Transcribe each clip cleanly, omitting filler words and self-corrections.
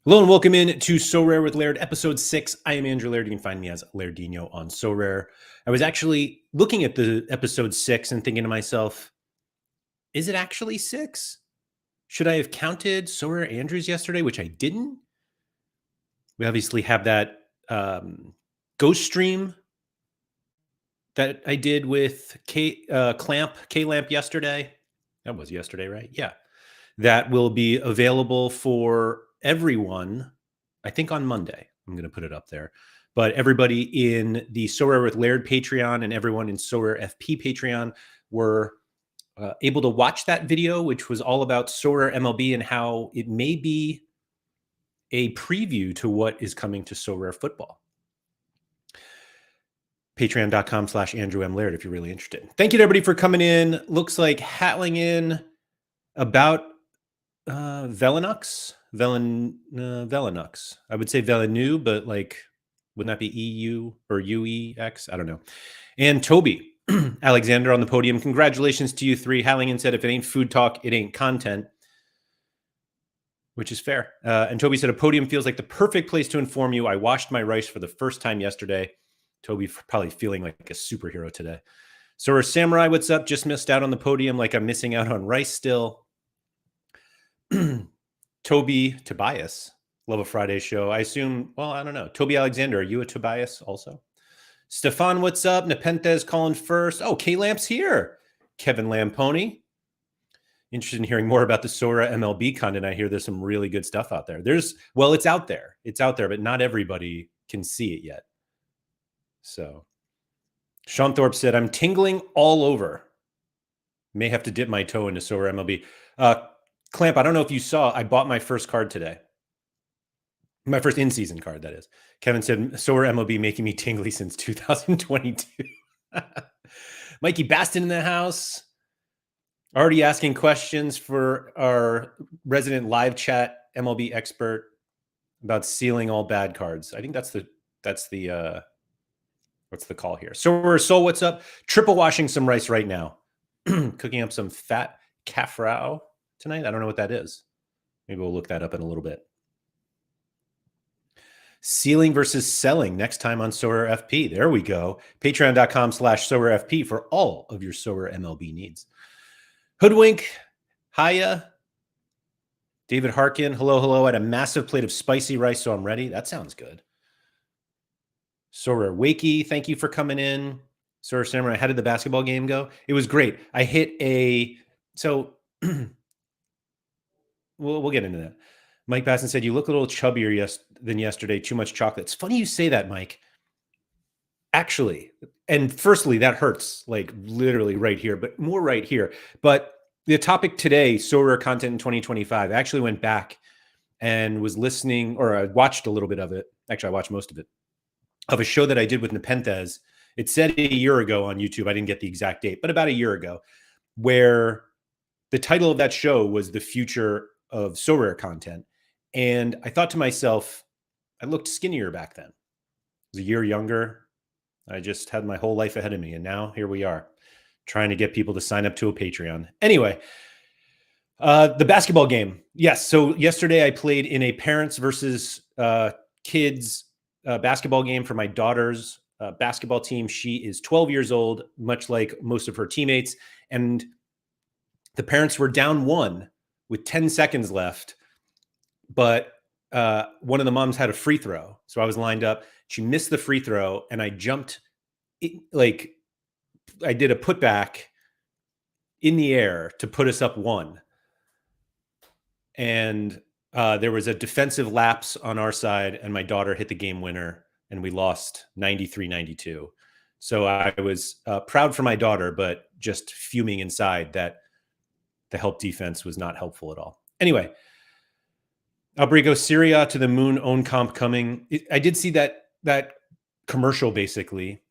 Hello and welcome in to SoRare with Laird, episode 6. I am Andrew Laird. You can find me as Lairdino on SoRare. I was actually looking at the episode 6 and thinking to myself, is it actually 6? Should I have counted SoRare Andrews yesterday, which I didn't? We obviously have that ghost stream that I did with K-Lamp yesterday. That was yesterday, right? Yeah. That will be available for everyone, I think on Monday. I'm going to put it up there. But everybody in the SoRare with Laird Patreon and everyone in SoRare FP Patreon were able to watch that video, which was all about SoRare MLB and how it may be a preview to what is coming to SoRare football. Patreon.com/Andrew M. Laird if you're really interested. Thank you to everybody for coming in. Looks like Hatling in about Velinux. I would say Velinu, but like, wouldn't that be EU or UEX? I don't know. And Toby Alexander on the podium. Congratulations to you three. Halligan said, if it ain't food talk, it ain't content, which is fair. And Toby said, a podium feels like the perfect place to inform you. I washed my rice for the first time yesterday. Toby probably feeling like a superhero today. So Samurai, what's up? Just missed out on the podium like I'm missing out on rice still. Tobias, love a Friday show. I assume, well, I don't know. Toby Alexander, are you a Tobias also? Stefan, what's up? Nepenthes calling first. Oh, K-Lamp's here. Kevin Lamponi. Interested in hearing more about the SoRare MLB content. I hear there's some really good stuff out there. Well, it's out there. It's out there, but not everybody can see it yet. So Sean Thorpe said, I'm tingling all over. May have to dip my toe into SoRare MLB. Clamp, I don't know if you saw, I bought my first card today. My first in-season card, that is. Kevin said, SoRare MLB making me tingly since 2022. Mikey Baston in the house. Already asking questions for our resident live chat MLB expert about sealing all bad cards. I think that's the what's the call here? SoRare Soul, what's up? Triple washing some rice right now. Cooking up some fat kafrao tonight. I don't know what that is. Maybe we'll look that up in a little bit. Sealing versus selling next time on SoRare FP. There we go. Patreon.com/SoRare FP for all of your SoRare MLB needs. Hoodwink, hiya. David Harkin, hello. I had a massive plate of spicy rice, so I'm ready. That sounds good. SoRare Wakey, thank you for coming in. SoRare Samurai, how did the basketball game go? It was great. I hit so we'll get into that. Mike Basson said, you look a little chubbier than yesterday. Too much chocolate. It's funny you say that, Mike. Actually, and firstly, that hurts, like literally right here, but more right here. But the topic today, SoRare content in 2025, I actually went back and was listening, or I watched a little bit of it. Actually, I watched most of it, of a show that I did with Nepenthes. It said a year ago on YouTube. I didn't get the exact date, but about a year ago, where the title of that show was The Future of SoRare Content. And I thought to myself, I looked skinnier back then. I was a year younger. I just had my whole life ahead of me. And now here we are trying to get people to sign up to a Patreon. Anyway, the basketball game. Yes. So yesterday I played in a parents versus kids basketball game for my daughter's basketball team. She is 12 years old, much like most of her teammates. And the parents were down 1 with 10 seconds left. But one of the moms had a free throw. So I was lined up. She missed the free throw, and I jumped, like I did a putback in the air to put us up 1. And there was a defensive lapse on our side, and my daughter hit the game winner, and we lost 93-92. So I was proud for my daughter, but just fuming inside that the help defense was not helpful at all. Anyway, Albrigo, Syria to the moon, own comp coming. I did see that commercial basically.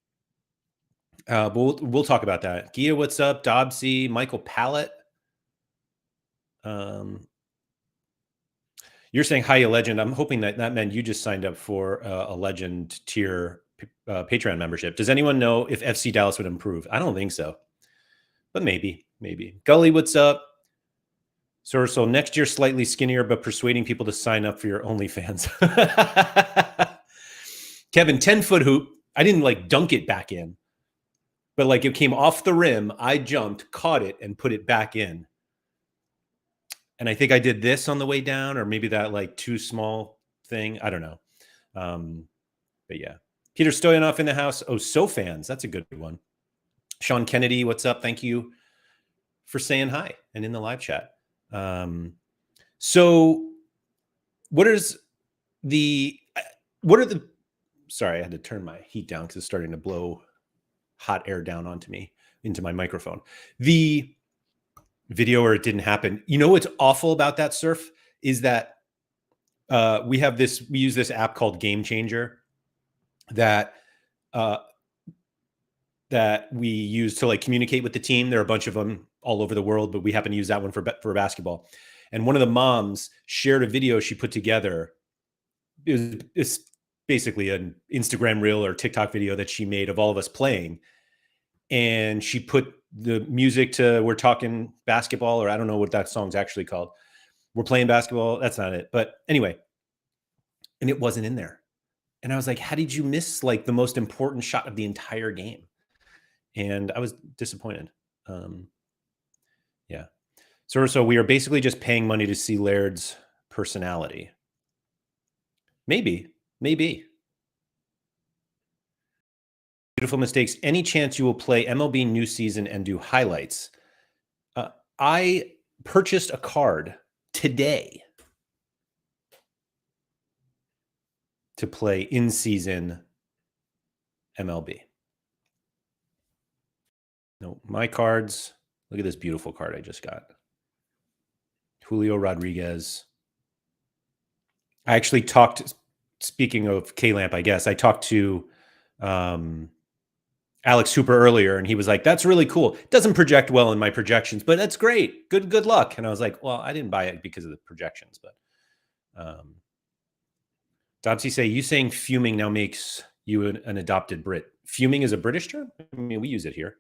But we'll talk about that. Gia, what's up? Dobbsy, Michael Pallet. You're saying hi, a legend. I'm hoping that meant you just signed up for a legend tier Patreon membership. Does anyone know if FC Dallas would improve? I don't think so, but maybe. Gully, what's up? So next year, slightly skinnier, but persuading people to sign up for your OnlyFans. Kevin, 10-foot hoop. I didn't like dunk it back in, but like it came off the rim. I jumped, caught it, and put it back in. And I think I did this on the way down, or maybe that like too small thing. I don't know. But yeah. Peter Stoyanov in the house. Oh, so fans. That's a good one. Sean Kennedy, what's up? Thank you for saying hi and in the live chat. So what are the, sorry, I had to turn my heat down because it's starting to blow hot air down onto me into my microphone. The video where it didn't happen. You know what's awful about that, Surf, is that we use this app called Game Changer that we use to like communicate with the team. There are a bunch of them all over the world, but we happen to use that one for basketball. And one of the moms shared a video she put together. It's basically an Instagram reel or TikTok video that she made of all of us playing. And she put the music to We're Talking Basketball, or I don't know what that song's actually called. We're Playing Basketball. That's not it. But anyway, and it wasn't in there. And I was like, how did you miss like the most important shot of the entire game? And I was disappointed. Yeah. So we are basically just paying money to see Laird's personality. Maybe. Beautiful mistakes. Any chance you will play MLB new season and do highlights? I purchased a card today to play in season MLB. No, my cards. Look at this beautiful card I just got. Julio Rodriguez. I actually talked, speaking of K-Lamp, I guess, I talked to Alex Hooper earlier, and he was like, that's really cool. It doesn't project well in my projections, but that's great. Good luck. And I was like, well, I didn't buy it because of the projections, but Dobsy say, you saying fuming now makes you an adopted Brit. Fuming is a British term? I mean, we use it here.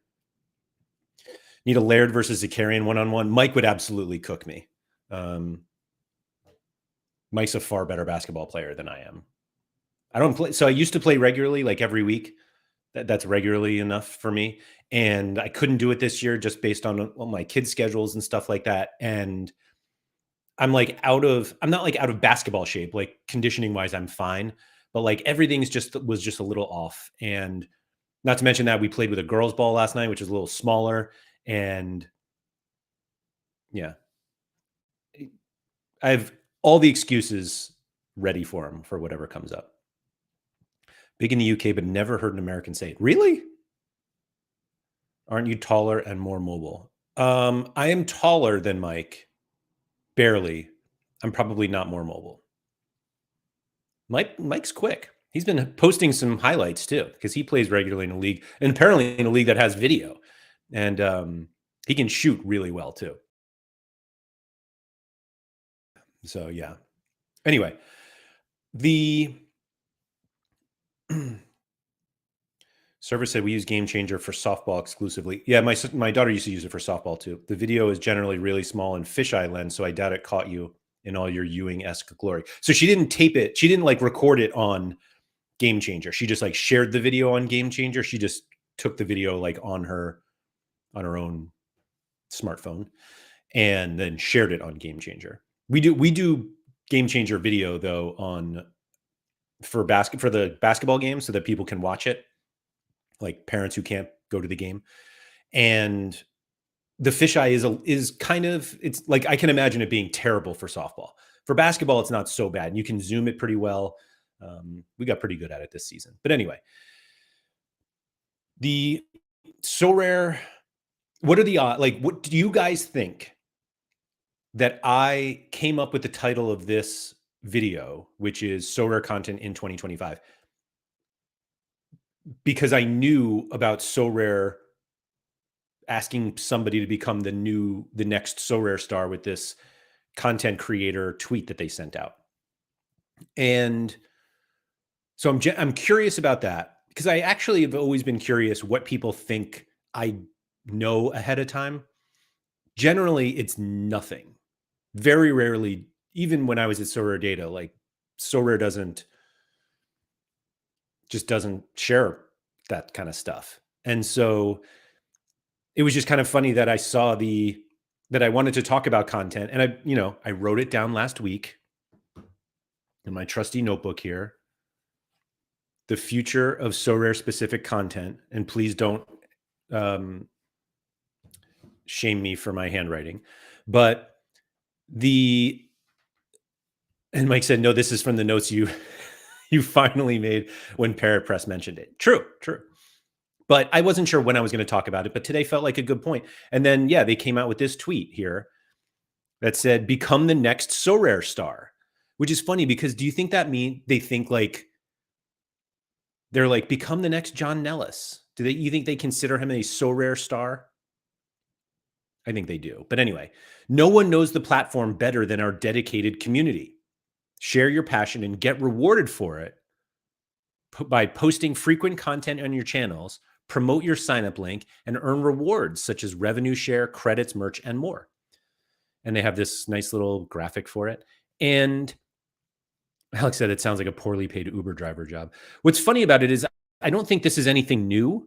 Need a Laird versus Zakarian one-on-one. Mike would absolutely cook me. Mike's a far better basketball player than I am. I don't play. So I used to play regularly, like every week. That's regularly enough for me. And I couldn't do it this year just based on my kids' schedules and stuff like that. And I'm not like out of basketball shape, like conditioning wise, I'm fine. But like everything was just a little off. And not to mention that we played with a girls' ball last night, which is a little smaller. And yeah, I have all the excuses ready for him for whatever comes up. Big in the UK, but never heard an American say it. Really? Aren't you taller and more mobile? I am taller than Mike. Barely. I'm probably not more mobile. Mike's quick. He's been posting some highlights too, because he plays regularly in a league, and apparently in a league that has video. And he can shoot really well too. So yeah. Anyway, the server said we use Game Changer for softball exclusively. Yeah, my daughter used to use it for softball too. The video is generally really small and fisheye lens, so I doubt it caught you in all your Ewing-esque glory. So she didn't tape it. She didn't like record it on Game Changer. She just like shared the video on Game Changer. She just took the video like on her own smartphone and then shared it on Game Changer. We do Game Changer video though for the basketball game so that people can watch it, like parents who can't go to the game. And the fisheye is kind of, it's like, I can imagine it being terrible for softball. For basketball, it's not so bad. You can zoom it pretty well. We got pretty good at it this season. But anyway, the SoRare, what are the like? What do you guys think that I came up with the title of this video, which is SoRare Content in 2025? Because I knew about SoRare asking somebody to become the next SoRare Star with this content creator tweet that they sent out. And so I'm curious about that, because I actually have always been curious what people think I know ahead of time. Generally, it's nothing. very rarely, even when I was at SoRare Data, like SoRare doesn't share that kind of stuff. And so it was just kind of funny that I saw that I wanted to talk about content, and I wrote it down last week in my trusty notebook here. The future of SoRare specific content, and please don't um, shame me for my handwriting, but and Mike said, no, this is from the notes you you finally made when Parrot Press mentioned it. True. But I wasn't sure when I was going to talk about it, but today felt like a good point. And then, yeah, they came out with this tweet here that said, become the next SoRare Star, which is funny because do you think that they think like, they're like, become the next John Nellis? You think they consider him a SoRare Star? I think they do. But anyway, no one knows the platform better than our dedicated community. Share your passion and get rewarded for it by posting frequent content on your channels, promote your sign-up link, and earn rewards such as revenue share, credits, merch, and more. And they have this nice little graphic for it. And Alex said it sounds like a poorly paid Uber driver job. What's funny about it is I don't think this is anything new.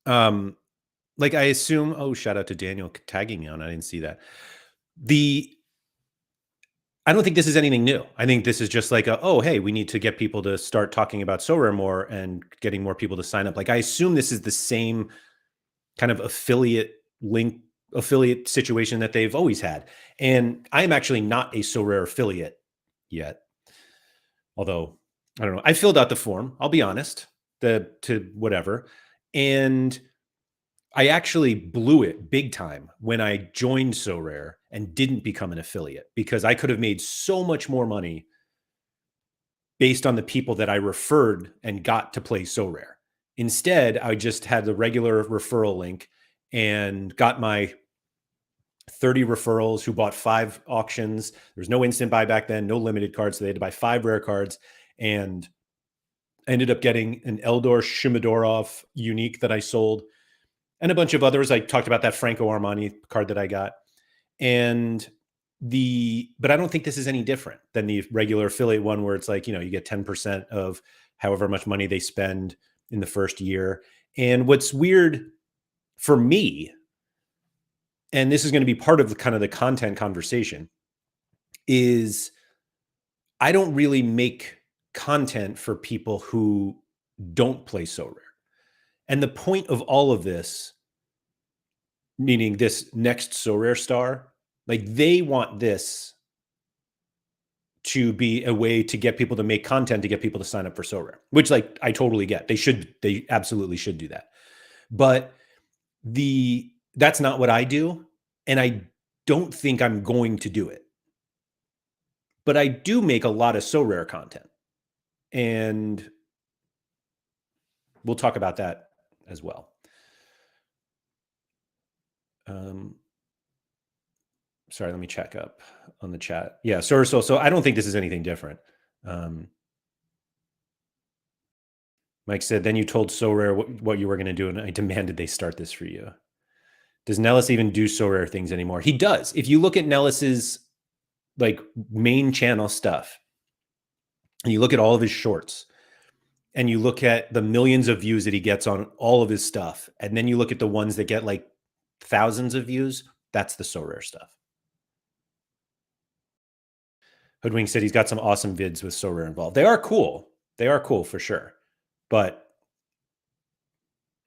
Like I assume, shout out to Daniel tagging me on. I didn't see that. I don't think this is anything new. I think this is just like hey, we need to get people to start talking about SoRare more and getting more people to sign up. Like I assume this is the same kind of affiliate situation that they've always had. And I am actually not a SoRare affiliate yet. Although, I don't know. I filled out the form, I'll be honest, to whatever. And I actually blew it big time when I joined SoRare and didn't become an affiliate, because I could have made so much more money based on the people that I referred and got to play SoRare. Instead, I just had the regular referral link and got my 30 referrals who bought 5 auctions. There's no instant buy back then, no limited cards. So they had to buy 5 rare cards, and I ended up getting an Eldor Shumadorov unique that I sold, and a bunch of others. I talked about that Franco Armani card that I got. But I don't think this is any different than the regular affiliate one where it's like, you get 10% of however much money they spend in the first year. And what's weird for me, and this is going to be part of the content conversation, is I don't really make content for people who don't play SoRare. And the point of all of this, meaning this next SoRare Star, like they want this to be a way to get people to make content, to get people to sign up for SoRare, which like I totally get. They absolutely should do that. But that's not what I do. And I don't think I'm going to do it. But I do make a lot of SoRare content. And we'll talk about that as well. Sorry, let me check up on the chat. Yeah, so I don't think this is anything different. Mike said, then you told SoRare what you were going to do, and I demanded they start this for you. Does Nellis even do SoRare things anymore? He does. If you look at Nellis's like main channel stuff, and you look at all of his shorts, and you look at the millions of views that he gets on all of his stuff, and then you look at the ones that get like thousands of views, that's the SoRare stuff. Hoodwink said he's got some awesome vids with SoRare involved. They are cool. They are cool for sure. But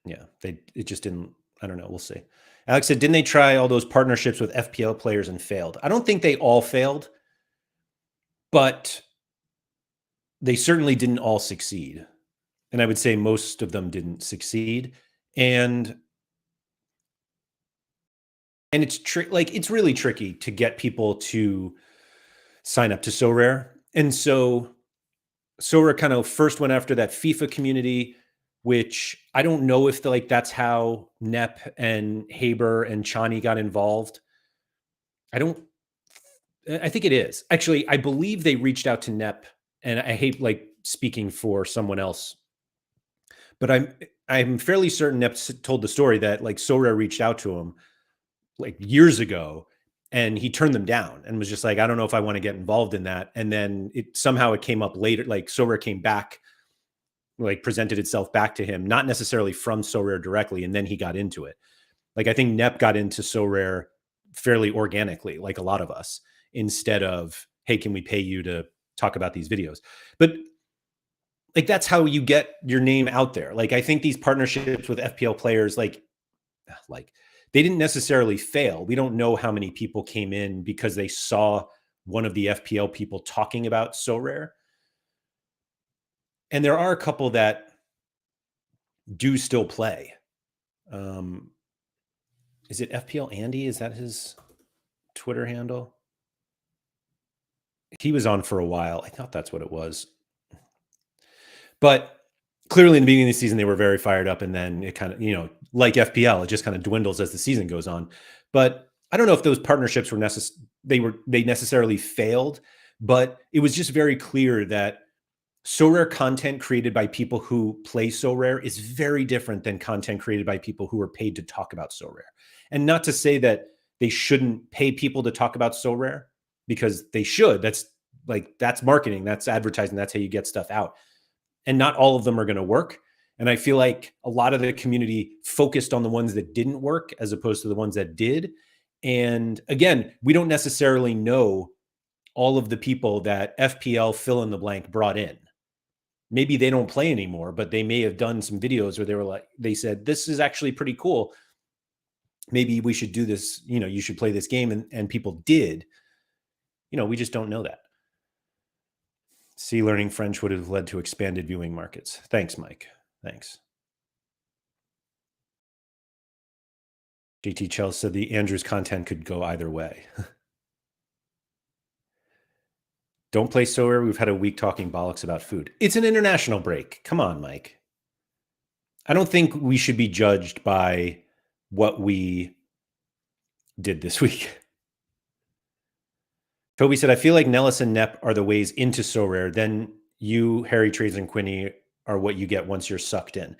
yeah, it just didn't, I don't know. We'll see. Alex said, didn't they try all those partnerships with FPL players and failed? I don't think they all failed, but they certainly didn't all succeed. And I would say most of them didn't succeed. And it's really tricky to get people to sign up to SoRare. And so SoRare kind of first went after that FIFA community, which I don't know if that's how Nep and Haber and Chani got involved. I think it is. Actually, I believe they reached out to Nep, and I hate speaking for someone else, but I'm fairly certain Nep told the story that SoRare reached out to him years ago and he turned them down and was just like, I don't know if I want to get involved in that. And then it came up later, like SoRare came back, like presented itself back to him, not necessarily from SoRare directly, and then he got into it. Like I think Nep got into SoRare fairly organically, like a lot of us, instead of, hey, can we pay you to talk about these videos? But like that's how you get your name out there. Like I think these partnerships with FPL players, like they didn't necessarily fail. We don't know how many people came in because they saw one of the FPL people talking about SoRare. And there are a couple that do still play. Is it FPL Andy? Is that his Twitter handle? He was on for a while. I thought that's what it was. But clearly in the beginning of the season, they were very fired up. And then it kind of, like FPL, it just kind of dwindles as the season goes on. But I don't know if those partnerships were they necessarily failed, but it was just very clear that SoRare content created by people who play SoRare is very different than content created by people who are paid to talk about SoRare. And not to say that they shouldn't pay people to talk about SoRare, because they should. That's marketing, that's advertising, that's how you get stuff out. And not all of them are going to work. And I feel like a lot of the community focused on the ones that didn't work as opposed to the ones that did. And again, we don't necessarily know all of the people that FPL fill in the blank brought in. Maybe they don't play anymore, but they may have done some videos where they said, this is actually pretty cool. Maybe we should do this. You should play this game. And people did. We just don't know that. See, learning French would have led to expanded viewing markets. Thanks, Mike. Thanks. JT Chell said the Andrews content could go either way. Don't play SoRare. We've had a week talking bollocks about food. It's an international break. Come on, Mike. I don't think we should be judged by what we did this week. Toby said, I feel like Nellis and Nep are the ways into SoRare. Then you, Harry Trades, and Quinny are what you get once you're sucked in.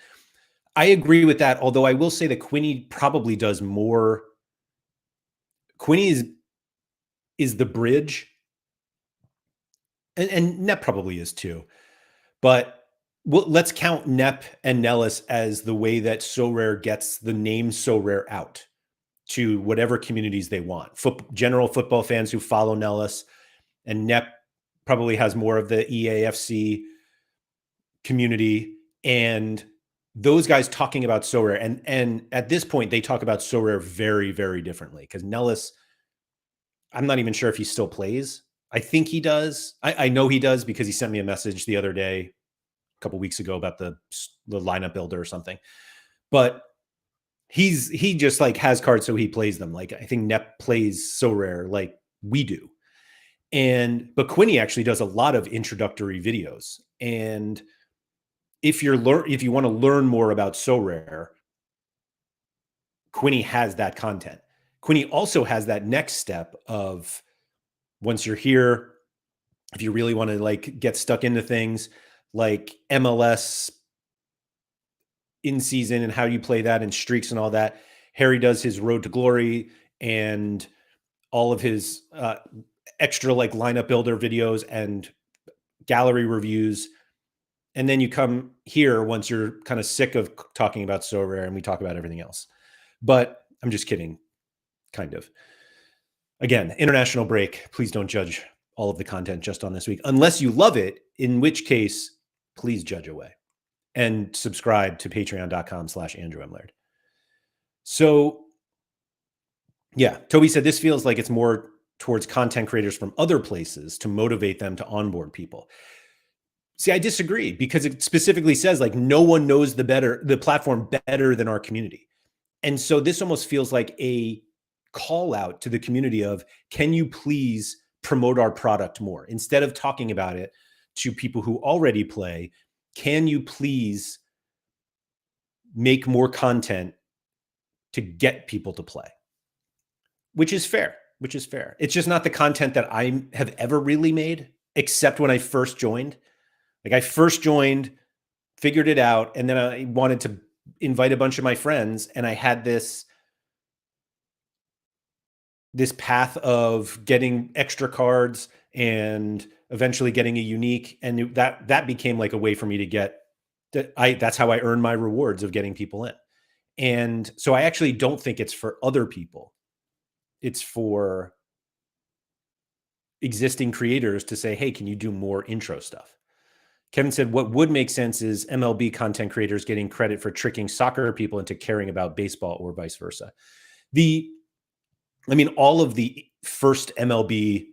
I agree with that, although I will say that Quinny probably does more. Quinny is the bridge, and Nep probably is too. But let's count Nep and Nellis as the way that SoRare gets the name SoRare out to whatever communities they want. General football fans who follow Nellis, and Nep probably has more of the EAFC community, and those guys talking about SoRare. And at this point, they talk about SoRare very, very differently, because Nellis, I'm not even sure if he still plays. I think he does. I know he does, because he sent me a message the other day, a couple weeks ago, about the lineup builder or something. But he just like has cards, so he plays them. Like I think Nep plays SoRare like we do. But Quinny actually does a lot of introductory videos. And if you want to learn more about SoRare, Quinny has that content. Quinny also has that next step of, once you're here, if you really want to like get stuck into things like MLS in season and how you play that and streaks and all that, Harry does his Road to Glory and all of his extra like lineup builder videos and gallery reviews. And then you come here once you're kind of sick of talking about SoRare, and we talk about everything else. But I'm just kidding, kind of. Again, international break. Please don't judge all of the content just on this week, unless you love it, in which case, please judge away. And subscribe to patreon.com/Andrew M. Laird. So, yeah, Toby said this feels like it's more towards content creators from other places to motivate them to onboard people. See, I disagree, because it specifically says like no one knows the platform better than our community. And so this almost feels like a call out to the community of, can you please promote our product more? Instead of talking about it to people who already play, can you please make more content to get people to play? Which is fair. It's just not the content that I have ever really made, except when I first joined. Like I first joined, figured it out, and then I wanted to invite a bunch of my friends, and I had this this path of getting extra cards and eventually getting a unique, and that became like a way for me to get that. That's how I earn my rewards of getting people in. And so I actually don't think it's for other people. It's for existing creators to say, hey, can you do more intro stuff? Kevin said, what would make sense is MLB content creators getting credit for tricking soccer people into caring about baseball or vice versa. All of the first MLB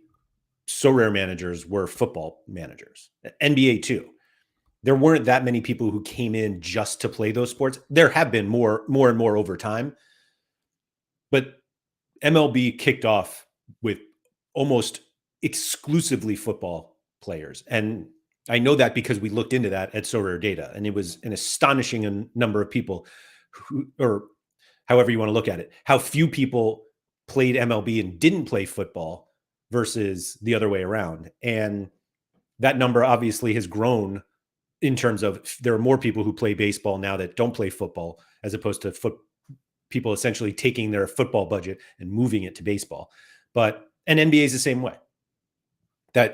SoRare managers were football managers, NBA too. There weren't that many people who came in just to play those sports. There have been more and more over time, but MLB kicked off with almost exclusively football players. And I know that because we looked into that at SoRare Data, and it was an astonishing number of people who, or however you want to look at it, how few people played MLB and didn't play football versus the other way around. And that number obviously has grown in terms of there are more people who play baseball now that don't play football, as opposed to people essentially taking their football budget and moving it to baseball. And NBA is the same way. That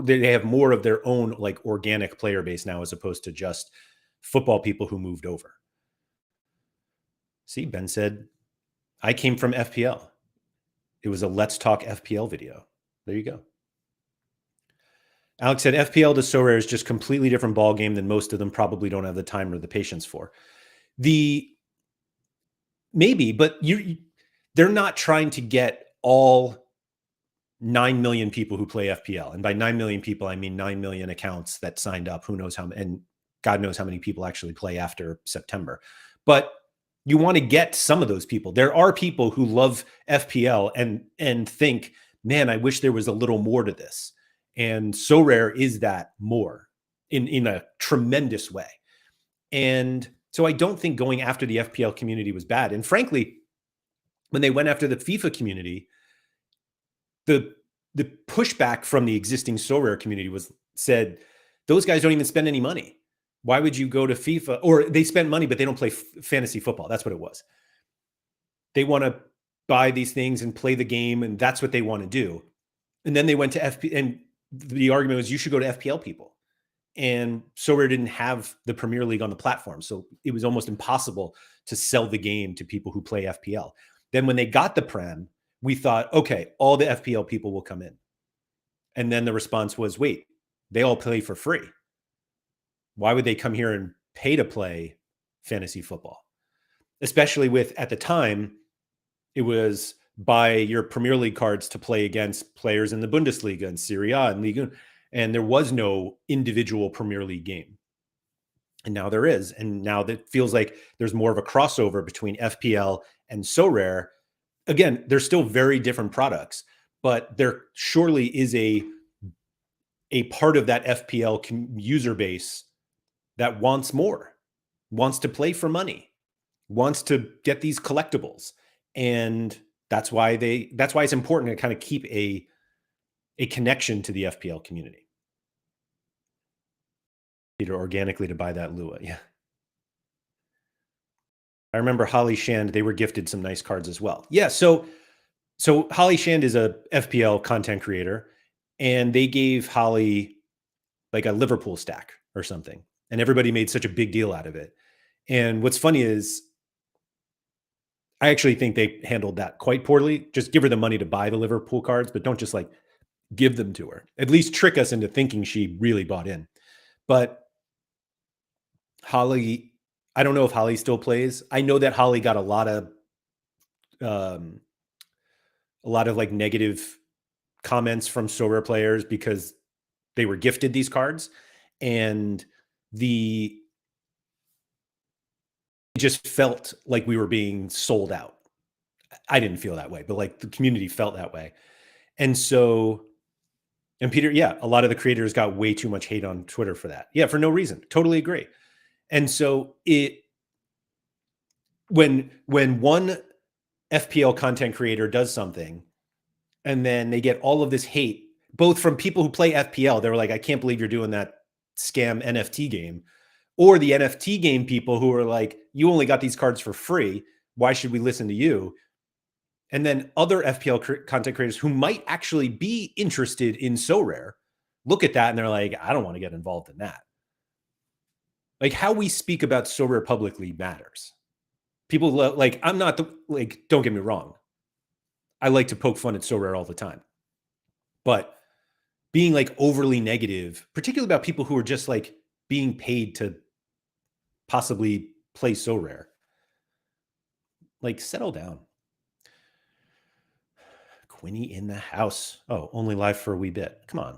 they have more of their own like organic player base now, as opposed to just football people who moved over. See, Ben said, I came from FPL. It was a Let's Talk FPL video. There you go. Alex said, FPL to SoRare is just completely different ball game than most of them probably don't have the time or the patience for. Maybe, but they're not trying to get all 9 million people who play FPL. And by 9 million people, I mean 9 million accounts that signed up. Who knows how, and God knows how many people actually play after September. But you want to get some of those people. There are people who love FPL and think, man, I wish there was a little more to this. And SoRare is that more in a tremendous way. And so I don't think going after the FPL community was bad. And frankly, when they went after the FIFA community, the pushback from the existing SoRare community said, those guys don't even spend any money. Why would you go to FIFA? Or they spend money, but they don't play fantasy football. That's what it was. They want to buy these things and play the game, and that's what they want to do. And then they went to FPL, and the argument was you should go to FPL people. And SoRare didn't have the Premier League on the platform, so it was almost impossible to sell the game to people who play FPL. Then when they got the Prem, we thought, okay, all the FPL people will come in. And then the response was, wait, they all play for free. Why would they come here and pay to play fantasy football? Especially with, at the time, it was buy your Premier League cards to play against players in the Bundesliga and Serie A and Liga. And there was no individual Premier League game. And now there is. And now that feels like there's more of a crossover between FPL and SoRare. Again, they're still very different products, but there surely is a part of that FPL user base that wants more, wants to play for money, wants to get these collectibles. And that's why it's important to kind of keep a connection to the FPL community. Organically to buy that Lua. Yeah. I remember Holly Shand, they were gifted some nice cards as well. Yeah. So Holly Shand is a FPL content creator, and they gave Holly like a Liverpool stack or something. And everybody made such a big deal out of it. And what's funny is I actually think they handled that quite poorly. Just give her the money to buy the Liverpool cards, but don't just like give them to her. At least trick us into thinking she really bought in. But Holly, I don't know if Holly still plays. I know that Holly got a lot of like negative comments from SoRare players because they were gifted these cards, and it just felt like we were being sold out. I didn't feel that way, but like the community felt that way. And so, and Peter, yeah, a lot of the creators got way too much hate on Twitter for that. Yeah, for no reason. Totally agree. And so when one FPL content creator does something and then they get all of this hate, both from people who play FPL, they were like, I can't believe you're doing that scam NFT game, or the NFT game people who are like, you only got these cards for free. Why should we listen to you? And then other FPL content creators who might actually be interested in SoRare look at that and they're like, I don't want to get involved in that. Like how we speak about SoRare publicly matters. People like, I'm not the, like, don't get me wrong. I like to poke fun at SoRare all the time. But being like overly negative, particularly about people who are just like being paid to possibly play SoRare, like settle down. Quinny in the house. Oh, only live for a wee bit. Come on.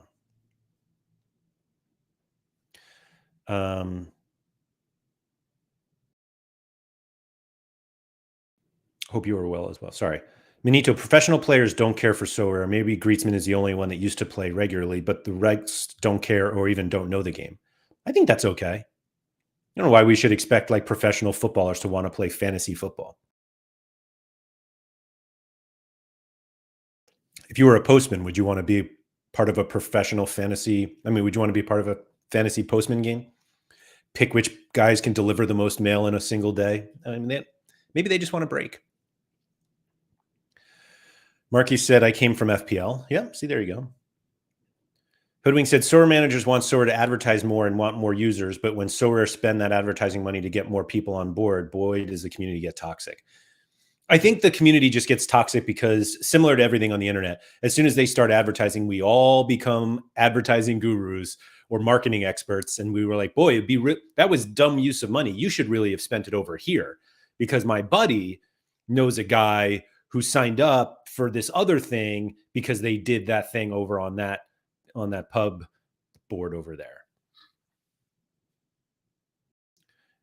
Hope you are well as well. Sorry. Minito, professional players don't care for SoRare. Maybe Greetsman is the only one that used to play regularly, but the rest don't care or even don't know the game. I think that's okay. I don't know why we should expect like professional footballers to want to play fantasy football. If you were a postman, would you want to be part of a professional fantasy? I mean, would you want to be part of a fantasy postman game? Pick which guys can deliver the most mail in a single day. I mean, maybe they just want to break. Marky said, I came from FPL. Yeah, see, there you go. Hoodwink said, SoRare managers want SoRare to advertise more and want more users, but when SoRare spend that advertising money to get more people on board, boy, does the community get toxic. I think the community just gets toxic because, similar to everything on the internet, as soon as they start advertising, we all become advertising gurus or marketing experts. And we were like, boy, that was dumb use of money. You should really have spent it over here because my buddy knows a guy who signed up for this other thing because they did that thing over on that pub board over there.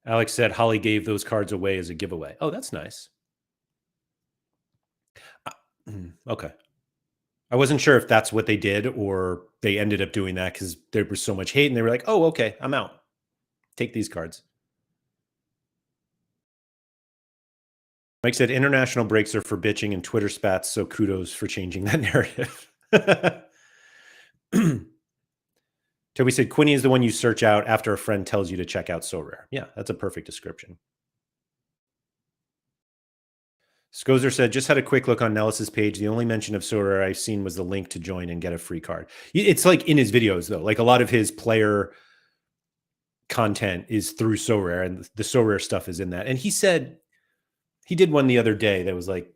Alex said Holly gave those cards away as a giveaway. Oh, that's nice. Okay. I wasn't sure if that's what they did or they ended up doing that because there was so much hate and they were like, oh, okay, I'm out. Take these cards. Mike said international breaks are for bitching and Twitter spats, so kudos for changing that narrative. Toby said, Quinny is the one you search out after a friend tells you to check out SoRare. Yeah, that's a perfect description. Skozer said, just had a quick look on Nellis's page. The only mention of SoRare I've seen was the link to join and get a free card. It's like in his videos, though. Like a lot of his player content is through SoRare, and the SoRare stuff is in that. And he said he did one the other day that was like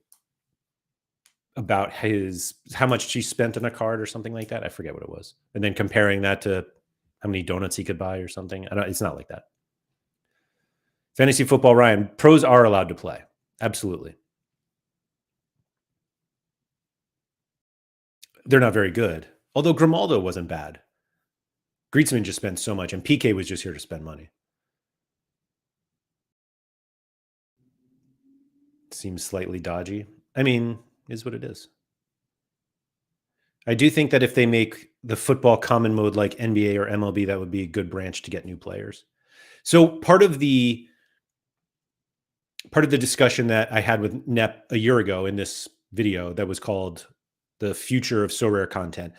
about how much he spent on a card or something like that. I forget what it was. And then comparing that to how many donuts he could buy or something. It's not like that. Fantasy football, Ryan. Pros are allowed to play. Absolutely. They're not very good. Although Grimaldo wasn't bad. Greetsman just spent so much, and PK was just here to spend money. Seems slightly dodgy. I mean, is what it is. I do think that if they make the football common mode like NBA or MLB, that would be a good branch to get new players. So part of the discussion that I had with Nep a year ago in this video that was called The Future of SoRare Content,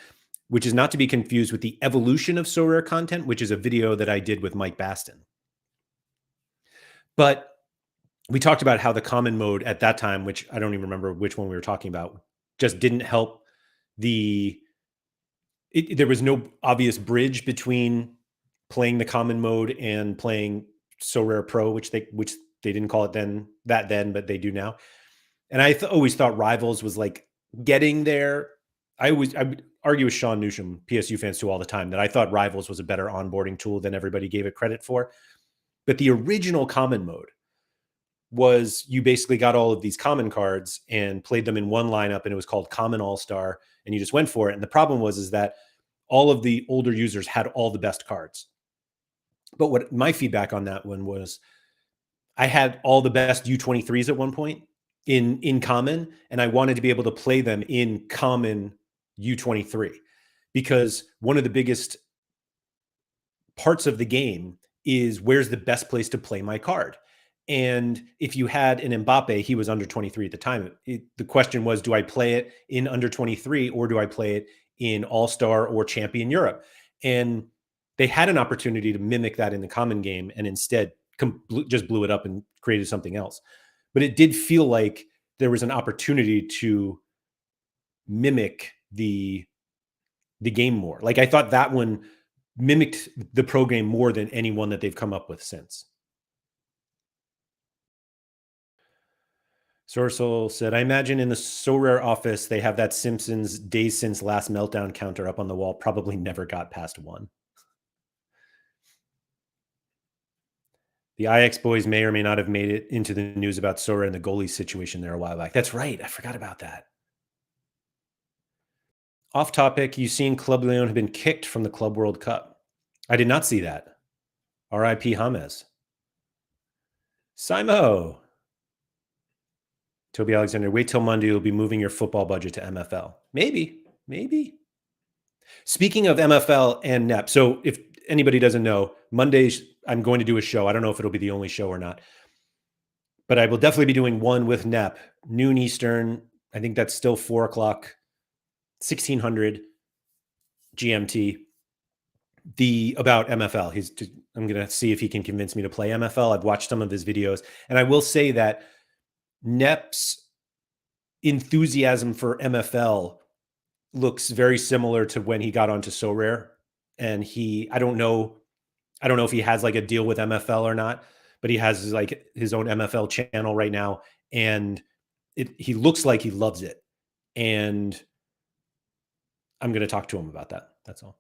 which is not to be confused with the evolution of SoRare Content, which is a video that I did with Mike Baston. But we talked about how the common mode at that time, which I don't even remember which one we were talking about, just didn't help there was no obvious bridge between playing the common mode and playing SoRare Pro, which they didn't call it then, but they do now. And I always thought Rivals was like getting there. I would argue with Sean Newsham, PSU fans too, all the time, that I thought Rivals was a better onboarding tool than everybody gave it credit for. But the original common mode was you basically got all of these common cards and played them in one lineup, and it was called Common All-Star, and you just went for it. And the problem was that all of the older users had all the best cards. But what my feedback on that one was, I had all the best U23s at one point in common, and I wanted to be able to play them in common U23 because one of the biggest parts of the game is where's the best place to play my card. And if you had an Mbappe, he was under 23 at the time. The question was, do I play it in under 23 or do I play it in All-Star or Champion Europe? And they had an opportunity to mimic that in the common game and instead just blew it up and created something else. But it did feel like there was an opportunity to mimic the game more. Like I thought that one mimicked the pro game more than any one that they've come up with since. Sorsol said, I imagine in the SoRare office, they have that Simpsons days since last meltdown counter up on the wall. Probably never got past 1. The IX boys may or may not have made it into the news about SoRare and the goalie situation there a while back. That's right. I forgot about that. Off topic, you've seen Club Leon have been kicked from the Club World Cup. I did not see that. R.I.P. James. Simo. Toby Alexander, wait till Monday. You'll be moving your football budget to MFL. Maybe. Speaking of MFL and NEP, so if anybody doesn't know, Mondays I'm going to do a show. I don't know if it'll be the only show or not, but I will definitely be doing one with NEP, noon Eastern. I think that's still 4 o'clock, 1600 GMT. About MFL. I'm going to see if he can convince me to play MFL. I've watched some of his videos, and I will say that NEP's enthusiasm for MFL looks very similar to when he got onto SoRare. And I don't know if he has like a deal with MFL or not, but he has like his own MFL channel right now. And he looks like he loves it. And I'm going to talk to him about that. That's all.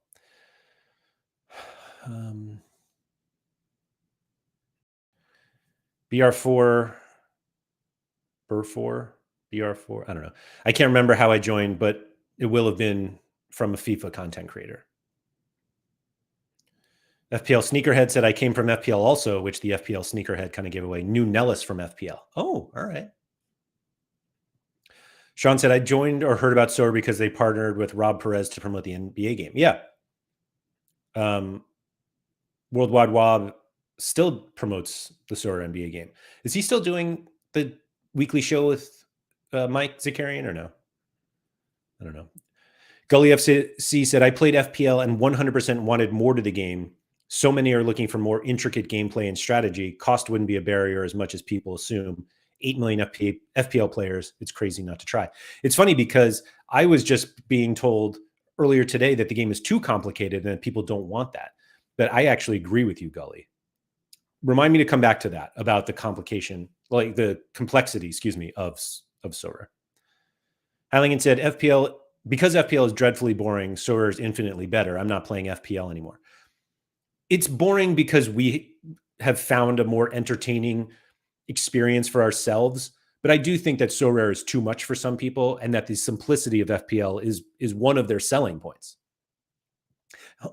BR4, BR4, BR4. I don't know. I can't remember how I joined, but it will have been from a FIFA content creator. FPL Sneakerhead said, I came from FPL also, which the FPL Sneakerhead kind of gave away. New Nellis from FPL. Oh, all right. Sean said, I joined or heard about SoRare because they partnered with Rob Perez to promote the NBA game. Yeah. Worldwide Wob still promotes the SoRare NBA game. Is he still doing the weekly show with Mike Zakarian or no? I don't know. Gully FC said, I played FPL and 100% wanted more to the game. So many are looking for more intricate gameplay and strategy. Cost wouldn't be a barrier as much as people assume. 8 million FPL players. It's crazy not to try. It's funny because I was just being told earlier today that the game is too complicated and that people don't want that. But I actually agree with you, Gully. Remind me to come back to that about the complication, like the complexity, of SoRare. Halligan said, because FPL is dreadfully boring, SoRare is infinitely better. I'm not playing FPL anymore. It's boring because we have found a more entertaining experience for ourselves. But I do think that SoRare is too much for some people and that the simplicity of FPL is one of their selling points.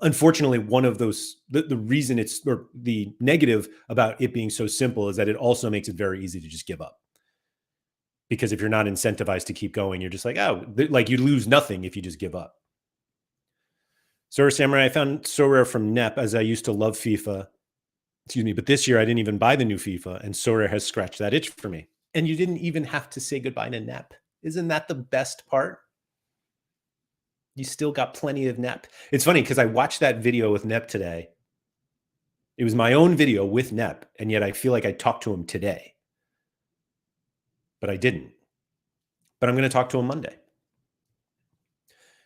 Unfortunately, one of those, the reason or the negative about it being so simple is that it also makes it very easy to just give up. Because if you're not incentivized to keep going, you're just like, oh, like you lose nothing if you just give up. Sir Samurai, I found SoRare from NEP as I used to love FIFA. Excuse me, but this year I didn't even buy the new FIFA, and SoRare has scratched that itch for me. And you didn't even have to say goodbye to NEP. Isn't that the best part? You still got plenty of NEP. It's funny because I watched that video with NEP today. It was my own video with NEP, and yet I feel like I talked to him today. But I didn't. But I'm going to talk to him Monday.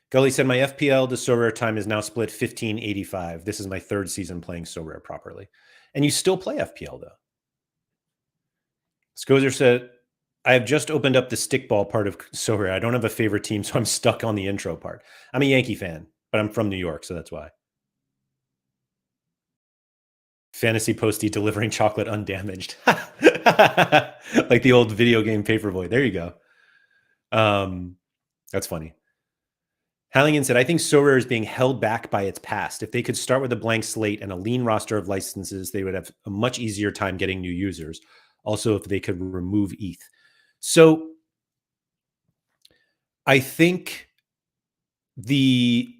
Gully said, my FPL to SoRare time is now split 1585. This is my 3rd season playing SoRare properly. And you still play FPL, though. Scozer said, I have just opened up the stickball part of SoRare. I don't have a favorite team, so I'm stuck on the intro part. I'm a Yankee fan, but I'm from New York, so that's why. Fantasy Posty delivering chocolate undamaged. Like the old video game Paperboy. There you go. That's funny. Halligan said, I think SoRare is being held back by its past. If they could start with a blank slate and a lean roster of licenses, they would have a much easier time getting new users. Also, if they could remove ETH. So I think you're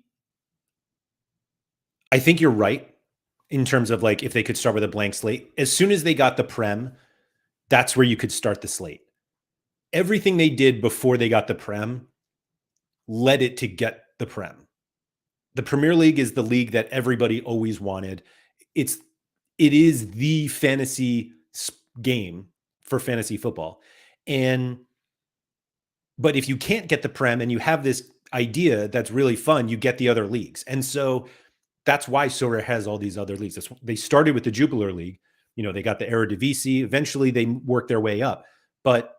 right in terms of like if they could start with a blank slate. As soon as they got the Prem, that's where you could start the slate. Everything they did before they got the Prem led it to get the Prem. The Premier League is the league that everybody always wanted. It is the fantasy game for fantasy football. And But if you can't get the Prem and you have this idea that's really fun, you get the other leagues. And so that's why Sorare has all these other leagues. They started with the Jupiler League. They got the Eredivisie. Eventually, they worked their way up. But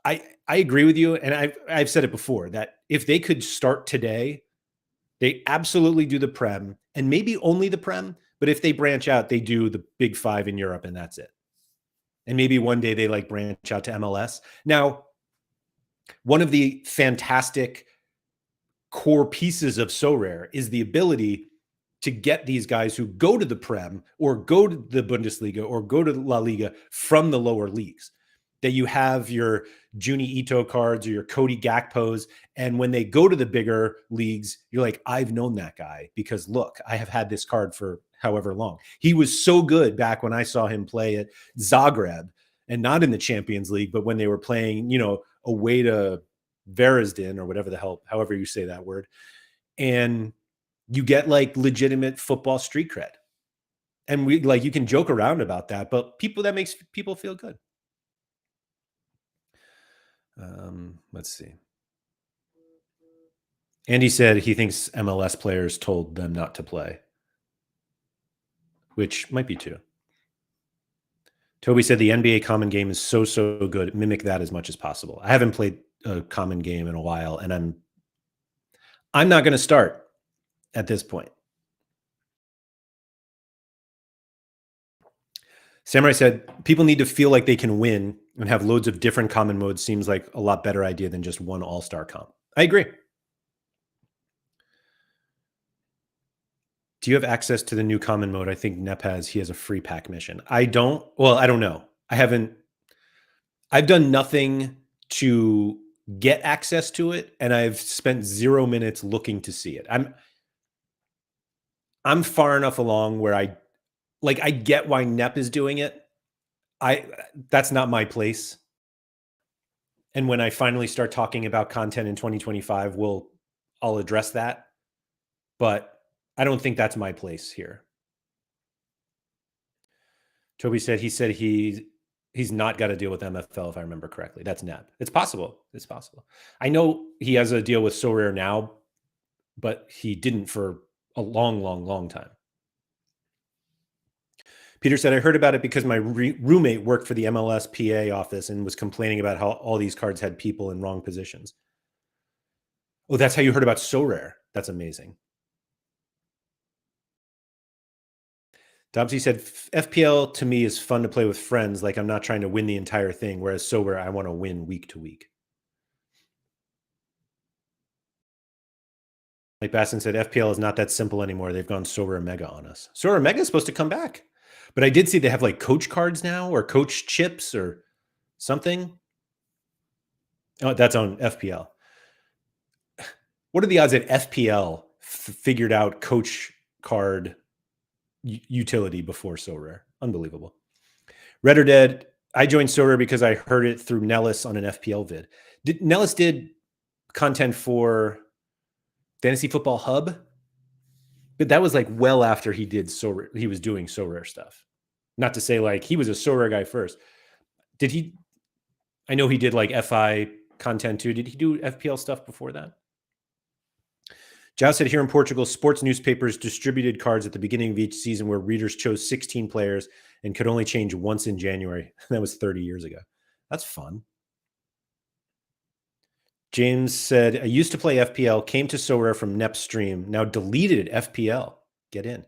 I agree with you, and I've said it before that if they could start today, they absolutely do the Prem and maybe only the Prem. But if they branch out, they do the Big Five in Europe, and that's it. And maybe one day they like branch out to MLS. Now, one of the fantastic core pieces of Sorare is the ability to get these guys who go to the Prem or go to the Bundesliga or go to La Liga from the lower leagues. That you have your Juni Ito cards or your Cody Gakpos. And when they go to the bigger leagues, you're like, I've known that guy because look, I have had this card for however long. He was so good back when I saw him play at Zagreb and not in the Champions League, but when they were playing, away to Veresden or whatever the hell, however you say that word. And you get like legitimate football street cred. And you can joke around about that, but that makes people feel good. Let's see. Andy said he thinks MLS players told them not to play, which might be true. Toby said the NBA common game is so good. Mimic that as much as possible. I haven't played a common game in a while, and I'm not going to start at this point. Samurai said people need to feel like they can win and have loads of different common modes. Seems like a lot better idea than just one all-star comp. I agree. Do you have access to the new common mode? I think Nep has. He has a free pack mission. I don't. Well, I don't know. I've done nothing to get access to it, and I've spent 0 minutes looking to see it. I'm far enough along where I get why Nep is doing it. That's not my place. And when I finally start talking about content in 2025, I'll address that. But I don't think that's my place here. Toby said he's not got to deal with MFL, if I remember correctly. That's Nep. It's possible. It's possible. I know he has a deal with SoRare now, but he didn't for a long time. Peter said, I heard about it because my roommate worked for the MLS PA office and was complaining about how all these cards had people in wrong positions. Oh, that's how you heard about SoRare. That's amazing. Dobbsy said, FPL to me is fun to play with friends. Like I'm not trying to win the entire thing, whereas SoRare, I want to win week to week. Like Basson said, FPL is not that simple anymore. They've gone SoRare Mega on us. SoRare Mega is supposed to come back. But I did see they have like coach cards now or coach chips or something. Oh, that's on FPL. What are the odds that FPL figured out coach card utility before SoRare? Unbelievable. Red or Dead, I joined SoRare because I heard it through Nellis on an FPL vid. Nellis did content for Fantasy Football Hub, but that was like well after he did SoRare. He was doing SoRare stuff. Not to say like he was a SoRare guy first. Did he? I know he did like FI content too. Did he do FPL stuff before that? Jow said here in Portugal, sports newspapers distributed cards at the beginning of each season where readers chose 16 players and could only change once in January. That was 30 years ago. That's fun. James said, I used to play FPL, came to SoRare from Nep Stream, now deleted FPL. Get in.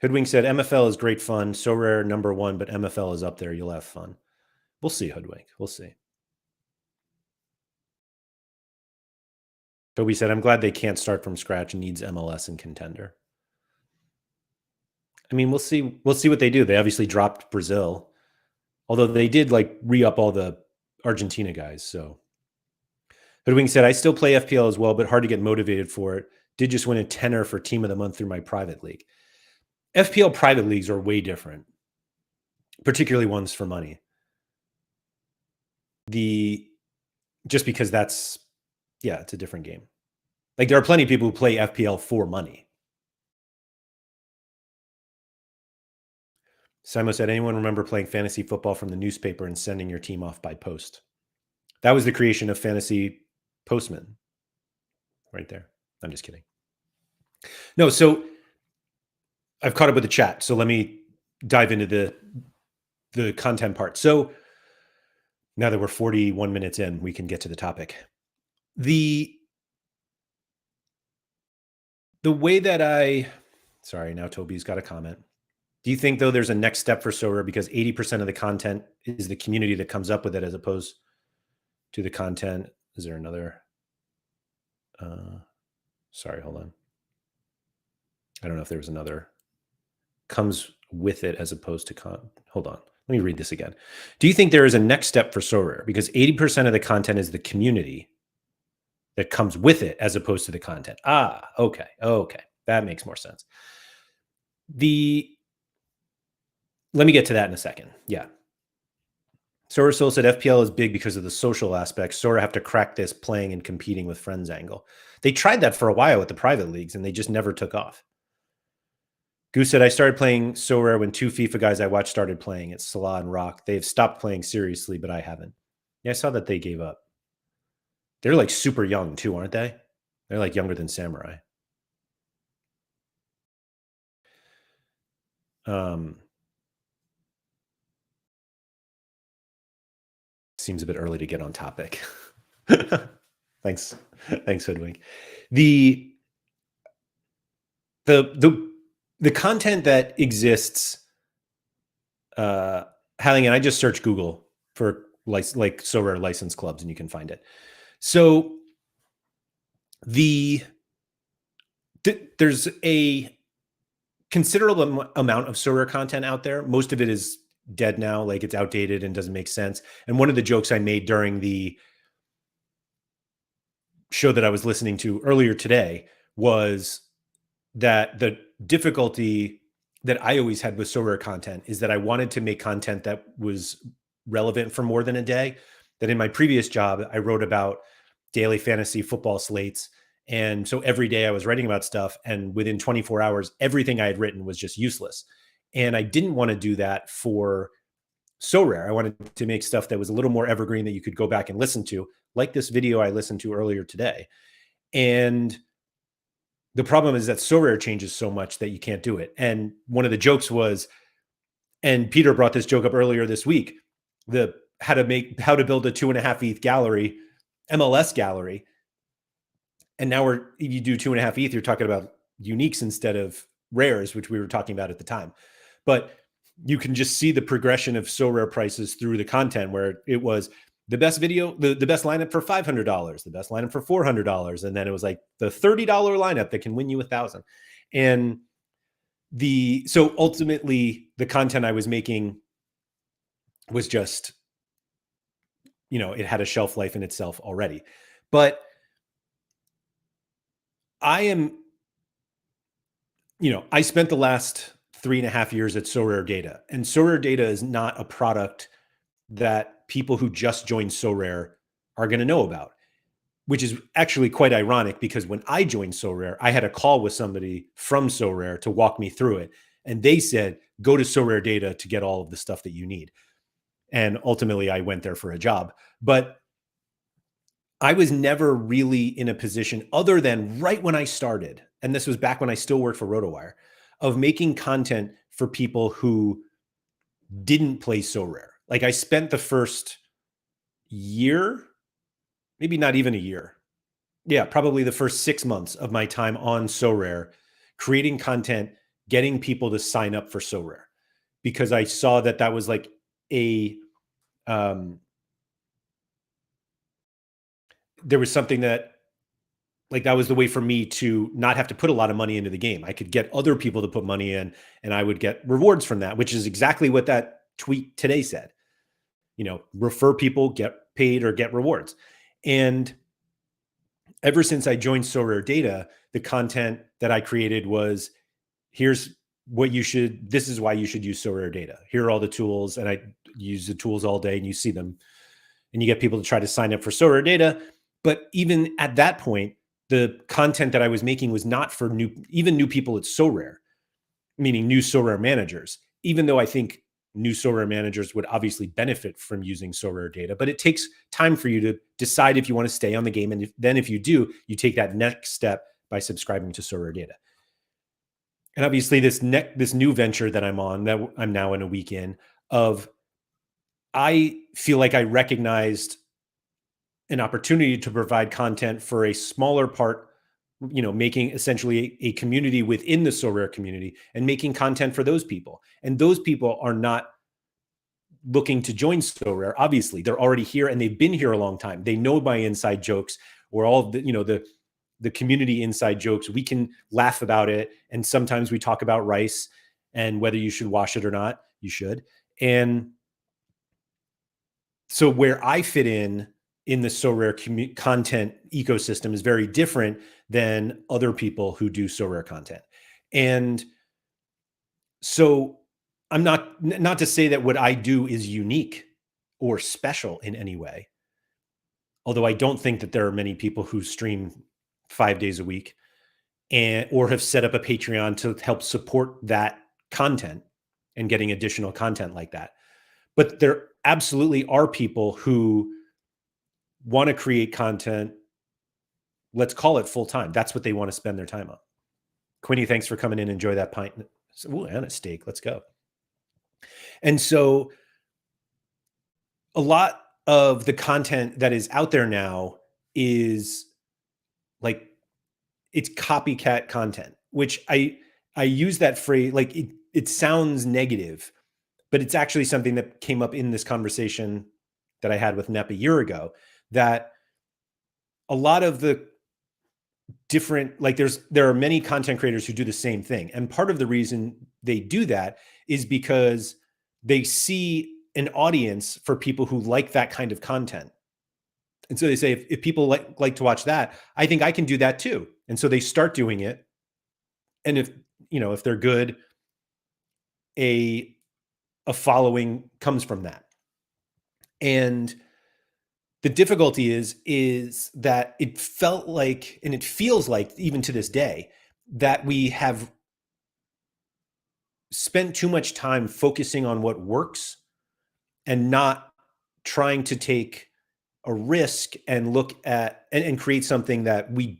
Hoodwink said, MFL is great fun. SoRare number one, but MFL is up there. You'll have fun. We'll see, Hoodwink. We'll see. Toby said, I'm glad they can't start from scratch. Needs MLS and contender. I mean, we'll see. We'll see what they do. They obviously dropped Brazil, although they did like re-up all the Argentina guys. So Hoodwink said, I still play FPL as well, but hard to get motivated for it. Did just win a tenner for team of the month through my private league. FPL private leagues are way different, particularly ones for money. Just because it's a different game. Like there are plenty of people who play FPL for money. Simo said, anyone remember playing fantasy football from the newspaper and sending your team off by post? That was the creation of Fantasy Postman right there. I'm just kidding. No, so I've caught up with the chat. So let me dive into the content part. So now that we're 41 minutes in, we can get to the topic. The way that sorry, now Toby's got a comment. Do you think, though, there's a next step for SoRare because 80% of the content is the community that comes up with it as opposed to the content? Is there another? Sorry, hold on. I don't know if there was another. Comes with it as opposed to hold on. Let me read this again. Do you think there is a next step for SoRare because 80% of the content is the community that comes with it as opposed to the content? Okay. That makes more sense. Let me get to that in a second. Yeah. SoRare Soul said FPL is big because of the social aspect. SoRare have to crack this playing and competing with friends angle. They tried that for a while with the private leagues and they just never took off. Goose said, I started playing SoRare when 2 FIFA guys I watched started playing. It's Salah and Rock. They've stopped playing seriously, but I haven't. Yeah, I saw that they gave up. They're like super young too, aren't they? They're like younger than Samurai. Seems a bit early to get on topic. Thanks, Hoodwink. The content that exists, Halligan, I just searched Google for like SoRare license clubs and you can find it. So there's a considerable amount of SoRare content out there. Most of it is dead now, like it's outdated and doesn't make sense. And one of the jokes I made during the show that I was listening to earlier today was that the difficulty that I always had with SoRare content is that I wanted to make content that was relevant for more than a day. That in my previous job, I wrote about daily fantasy football slates. And so every day I was writing about stuff, and within 24 hours, everything I had written was just useless. And I didn't want to do that for SoRare. I wanted to make stuff that was a little more evergreen that you could go back and listen to, like this video I listened to earlier today. And the problem is that SoRare changes so much that you can't do it. And one of the jokes was, and Peter brought this joke up earlier this week, how to build a 2.5 ETH gallery, MLS gallery. And now if you do 2.5 ETH, you're talking about uniques instead of rares, which we were talking about at the time. But you can just see the progression of SoRare prices through the content, where it was the best video, the best lineup for $500, the best lineup for $400. And then it was like the $30 lineup that can win you $1,000. And so ultimately the content I was making was just, it had a shelf life in itself already. But I spent the last 3.5 years at SoRare Data, and SoRare Data is not a product that people who just joined SoRare are going to know about, which is actually quite ironic because when I joined SoRare, I had a call with somebody from SoRare to walk me through it. And they said, go to SoRare Data to get all of the stuff that you need. And ultimately I went there for a job, but I was never really in a position other than right when I started. And this was back when I still worked for RotoWire, of making content for people who didn't play SoRare. Like I spent the first year, maybe not even a year. Yeah, probably the first 6 months of my time on SoRare, creating content, getting people to sign up for SoRare, because I saw that was like there was something that was the way for me to not have to put a lot of money into the game. I could get other people to put money in and I would get rewards from that, which is exactly what that tweet today said. Refer people, get paid, or get rewards. And ever since I joined SoRare Data, the content that I created was, this is why you should use SoRare Data. Here are all the tools, and I use the tools all day and you see them. And you get people to try to sign up for SoRare Data. But even at that point, the content that I was making was not for new people at SoRare, meaning new SoRare managers. Even though I think new SoRare managers would obviously benefit from using SoRare data, but it takes time for you to decide if you want to stay on the game. And then if you do, you take that next step by subscribing to SoRare data. And obviously this new venture that I'm on, that I'm now in a week in, I feel like I recognized an opportunity to provide content for a smaller part, making essentially a community within the SoRare community and making content for those people. And those people are not looking to join SoRare. Obviously, they're already here and they've been here a long time. They know my inside jokes or all the community inside jokes. We can laugh about it. And sometimes we talk about rice and whether you should wash it or not. You should. And so where I fit in the SoRare content ecosystem is very different than other people who do SoRare content. And so I'm not to say that what I do is unique or special in any way. Although I don't think that there are many people who stream 5 days a week or have set up a Patreon to help support that content and getting additional content like that. But there absolutely are people who want to create content. Let's call it full time. That's what they want to spend their time on. Quinny, thanks for coming in. Enjoy that pint. Ooh, and a steak. Let's go. And so a lot of the content that is out there now is like, it's copycat content, which I use that phrase, like it sounds negative, but it's actually something that came up in this conversation that I had with Nep a year ago, that a lot of the different, like there are many content creators who do the same thing. And part of the reason they do that is because they see an audience for people who like that kind of content. And so they say, if people like to watch that, I think I can do that too. And so they start doing it. And if they're good, a following comes from that. And the difficulty is that it felt like, and it feels like even to this day, that we have spent too much time focusing on what works and not trying to take a risk and look at and create something that we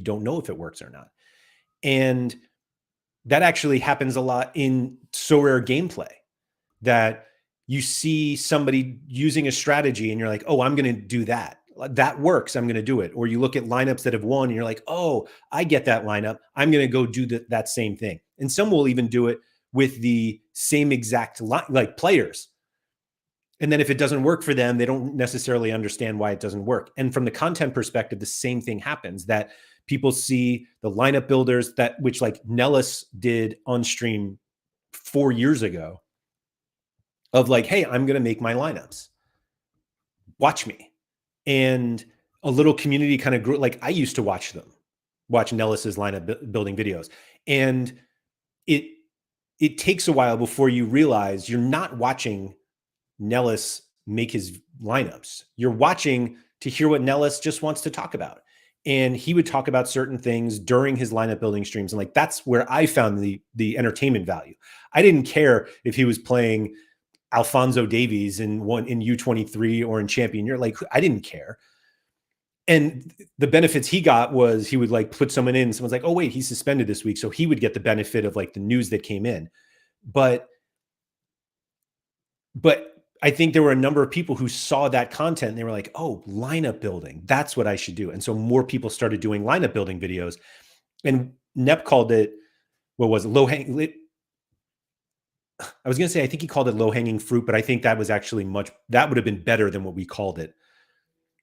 don't know if it works or not. And that actually happens a lot in SoRare gameplay, that you see somebody using a strategy and you're like, oh, I'm going to do that. That works. I'm going to do it. Or you look at lineups that have won and you're like, oh, I get that lineup. I'm going to go do that same thing. And some will even do it with the same exact like players. And then if it doesn't work for them, they don't necessarily understand why it doesn't work. And from the content perspective, the same thing happens, that people see the lineup builders which like Nellis did on stream 4 years ago, of like, hey, I'm going to make my lineups. Watch me. And a little community kind of grew. Like I used to watch Nellis's lineup building videos. And it takes a while before you realize you're not watching Nellis make his lineups. You're watching to hear what Nellis just wants to talk about. And he would talk about certain things during his lineup building streams. And like, that's where I found the entertainment value. I didn't care if he was playing Alphonso Davies in U23 or in Champion. You're like, I didn't care. And the benefits he got was he would like put someone in, someone's like, oh wait, he's suspended this week. So he would get the benefit of like the news that came in. But I think there were a number of people who saw that content and they were like, oh, lineup building, that's what I should do. And so more people started doing lineup building videos. And Nep called it, what was it? I was going to say, I think he called it low hanging fruit, but I think that was actually that would have been better than what we called it.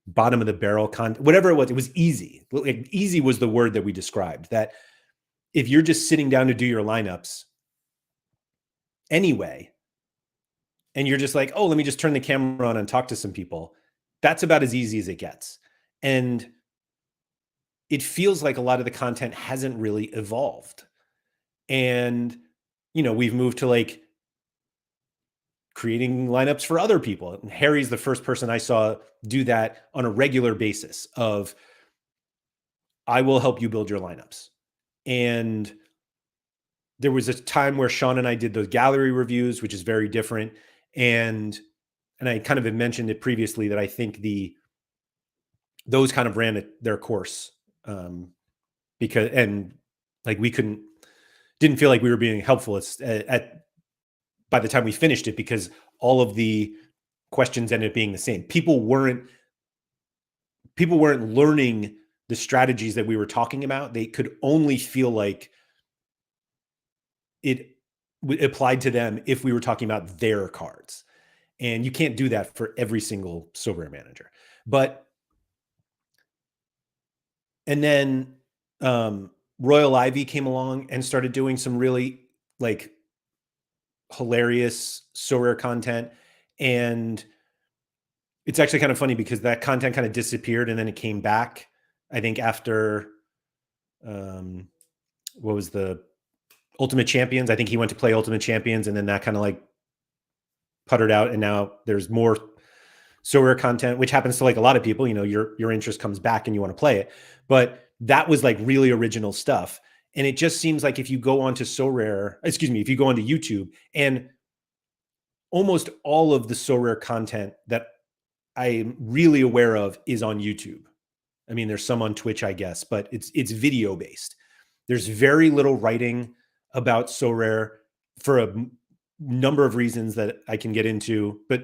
Bottom of the barrel content, whatever it was easy. Like, easy was the word that we described, that if you're just sitting down to do your lineups anyway, and you're just like, oh, let me just turn the camera on and talk to some people, that's about as easy as it gets. And it feels like a lot of the content hasn't really evolved. And, we've moved to like creating lineups for other people. And Harry's the first person I saw do that on a regular basis of, I will help you build your lineups. And there was a time where Sean and I did those gallery reviews, which is very different. And I kind of had mentioned it previously that I think those kind of ran their course, because, and like we didn't feel like we were being helpful by the time we finished it, because all of the questions ended up being the same. People weren't learning the strategies that we were talking about. They could only feel like it applied to them if we were talking about their cards. And you can't do that for every single SoRare manager. And then Royal Ivy came along and started doing some really like hilarious SoRare content. And it's actually kind of funny because that content kind of disappeared and then it came back, I think, after what was the Ultimate Champions? I think he went to play Ultimate Champions, and then that kind of like puttered out, and now there's more SoRare content, which happens to like a lot of people. You know, your interest comes back and you want to play it. But that was like really original stuff. And it just seems like if you go onto if you go onto YouTube, and almost all of the SoRare content that I'm really aware of is on YouTube. I mean, there's some on Twitch, I guess, but it's video based. There's very little writing about SoRare for a number of reasons that I can get into, but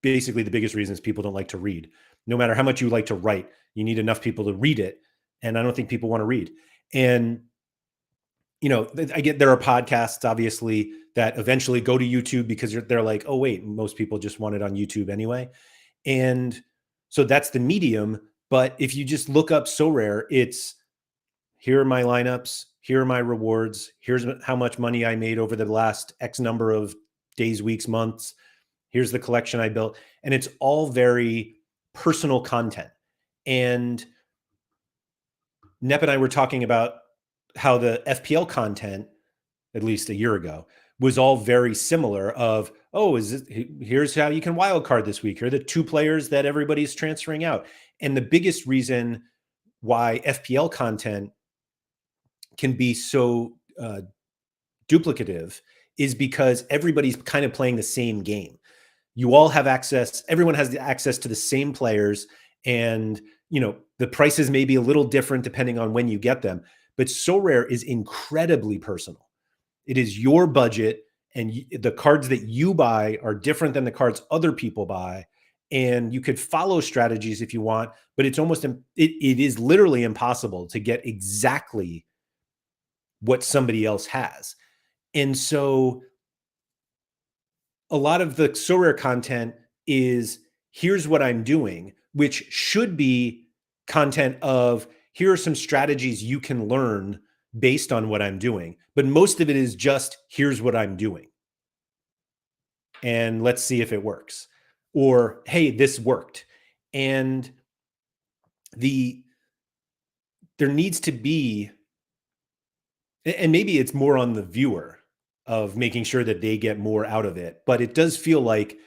basically the biggest reason is people don't like to read. No matter how much you like to write, you need enough people to read it, and I don't think people want to read. And you know, there are podcasts obviously that eventually go to YouTube because they're like, oh wait, most people just want it on YouTube anyway. And so that's the medium. But if you just look up SoRare, it's here are my lineups, here are my rewards, here's how much money I made over the last X number of days, weeks, months, here's the collection I built. And it's all very personal content. And Nep and I were talking about how the FPL content, at least a year ago, was all very similar of, oh, here's how you can wildcard this week. Here are the 2 players that everybody's transferring out. And the biggest reason why FPL content can be so duplicative is because everybody's kind of playing the same game. You all have access, everyone has the access to the same players, and you know, the prices may be a little different depending on when you get them, but SoRare is incredibly personal. It is your budget, and the cards that you buy are different than the cards other people buy. And you could follow strategies if you want, but it's almost, it is literally impossible to get exactly what somebody else has. And so a lot of the SoRare content is here's what I'm doing, which should be content of here are some strategies you can learn based on what I'm doing. But most of it is just here's what I'm doing, and let's see if it works, or hey, this worked. And there needs to be, and maybe it's more on the viewer of making sure that they get more out of it, but it does feel like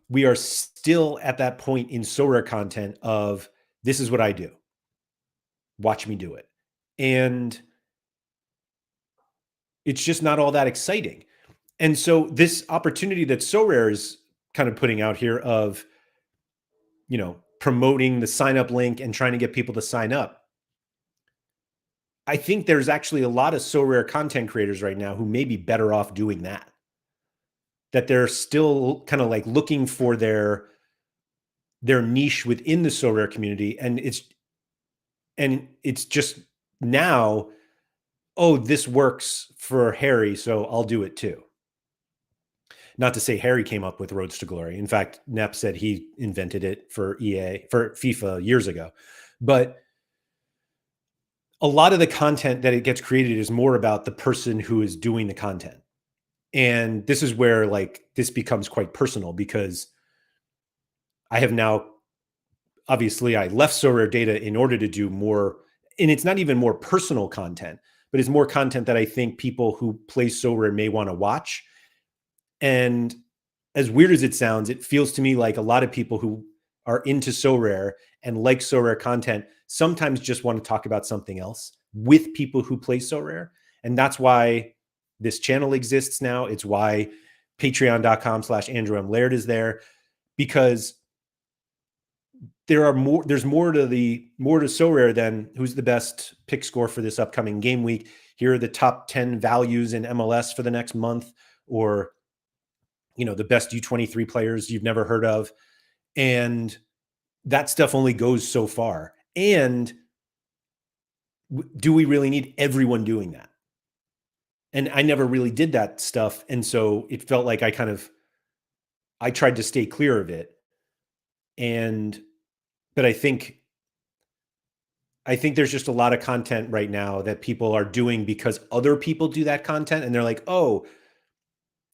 we are still at that point in SoRare content of this is what I do, watch me do it. And it's just not all that exciting. And so this opportunity that SoRare is kind of putting out here of, you know, promoting the sign up link and trying to get people to sign up, I think there's actually a lot of SoRare content creators right now who may be better off doing that. That they're still kind of like looking for their niche within the SoRare community. And it's just now, oh, this works for Harry, so I'll do it too. Not to say Harry came up with Roads to Glory. In fact, Nep said he invented it for FIFA years ago. But a lot of the content that it gets created is more about the person who is doing the content. And this is where like this becomes quite personal, because I have now, obviously I left SoRare Data in order to do more, and it's not even more personal content, but it's more content that I think people who play SoRare may want to watch. And as weird as it sounds, it feels to me like a lot of people who are into SoRare and like SoRare content sometimes just want to talk about something else with people who play SoRare. And that's why this channel exists now. It's why patreon.com/AndrewMLaird is there, because there's more to SoRare than who's the best pick score for this upcoming game week. Here are the top 10 values in MLS for the next month, or the best U23 players you've never heard of. And that stuff only goes so far. And do we really need everyone doing that? And I never really did that stuff. And so it felt like I tried to stay clear of it. But I think there's just a lot of content right now that people are doing because other people do that content. And they're like, oh,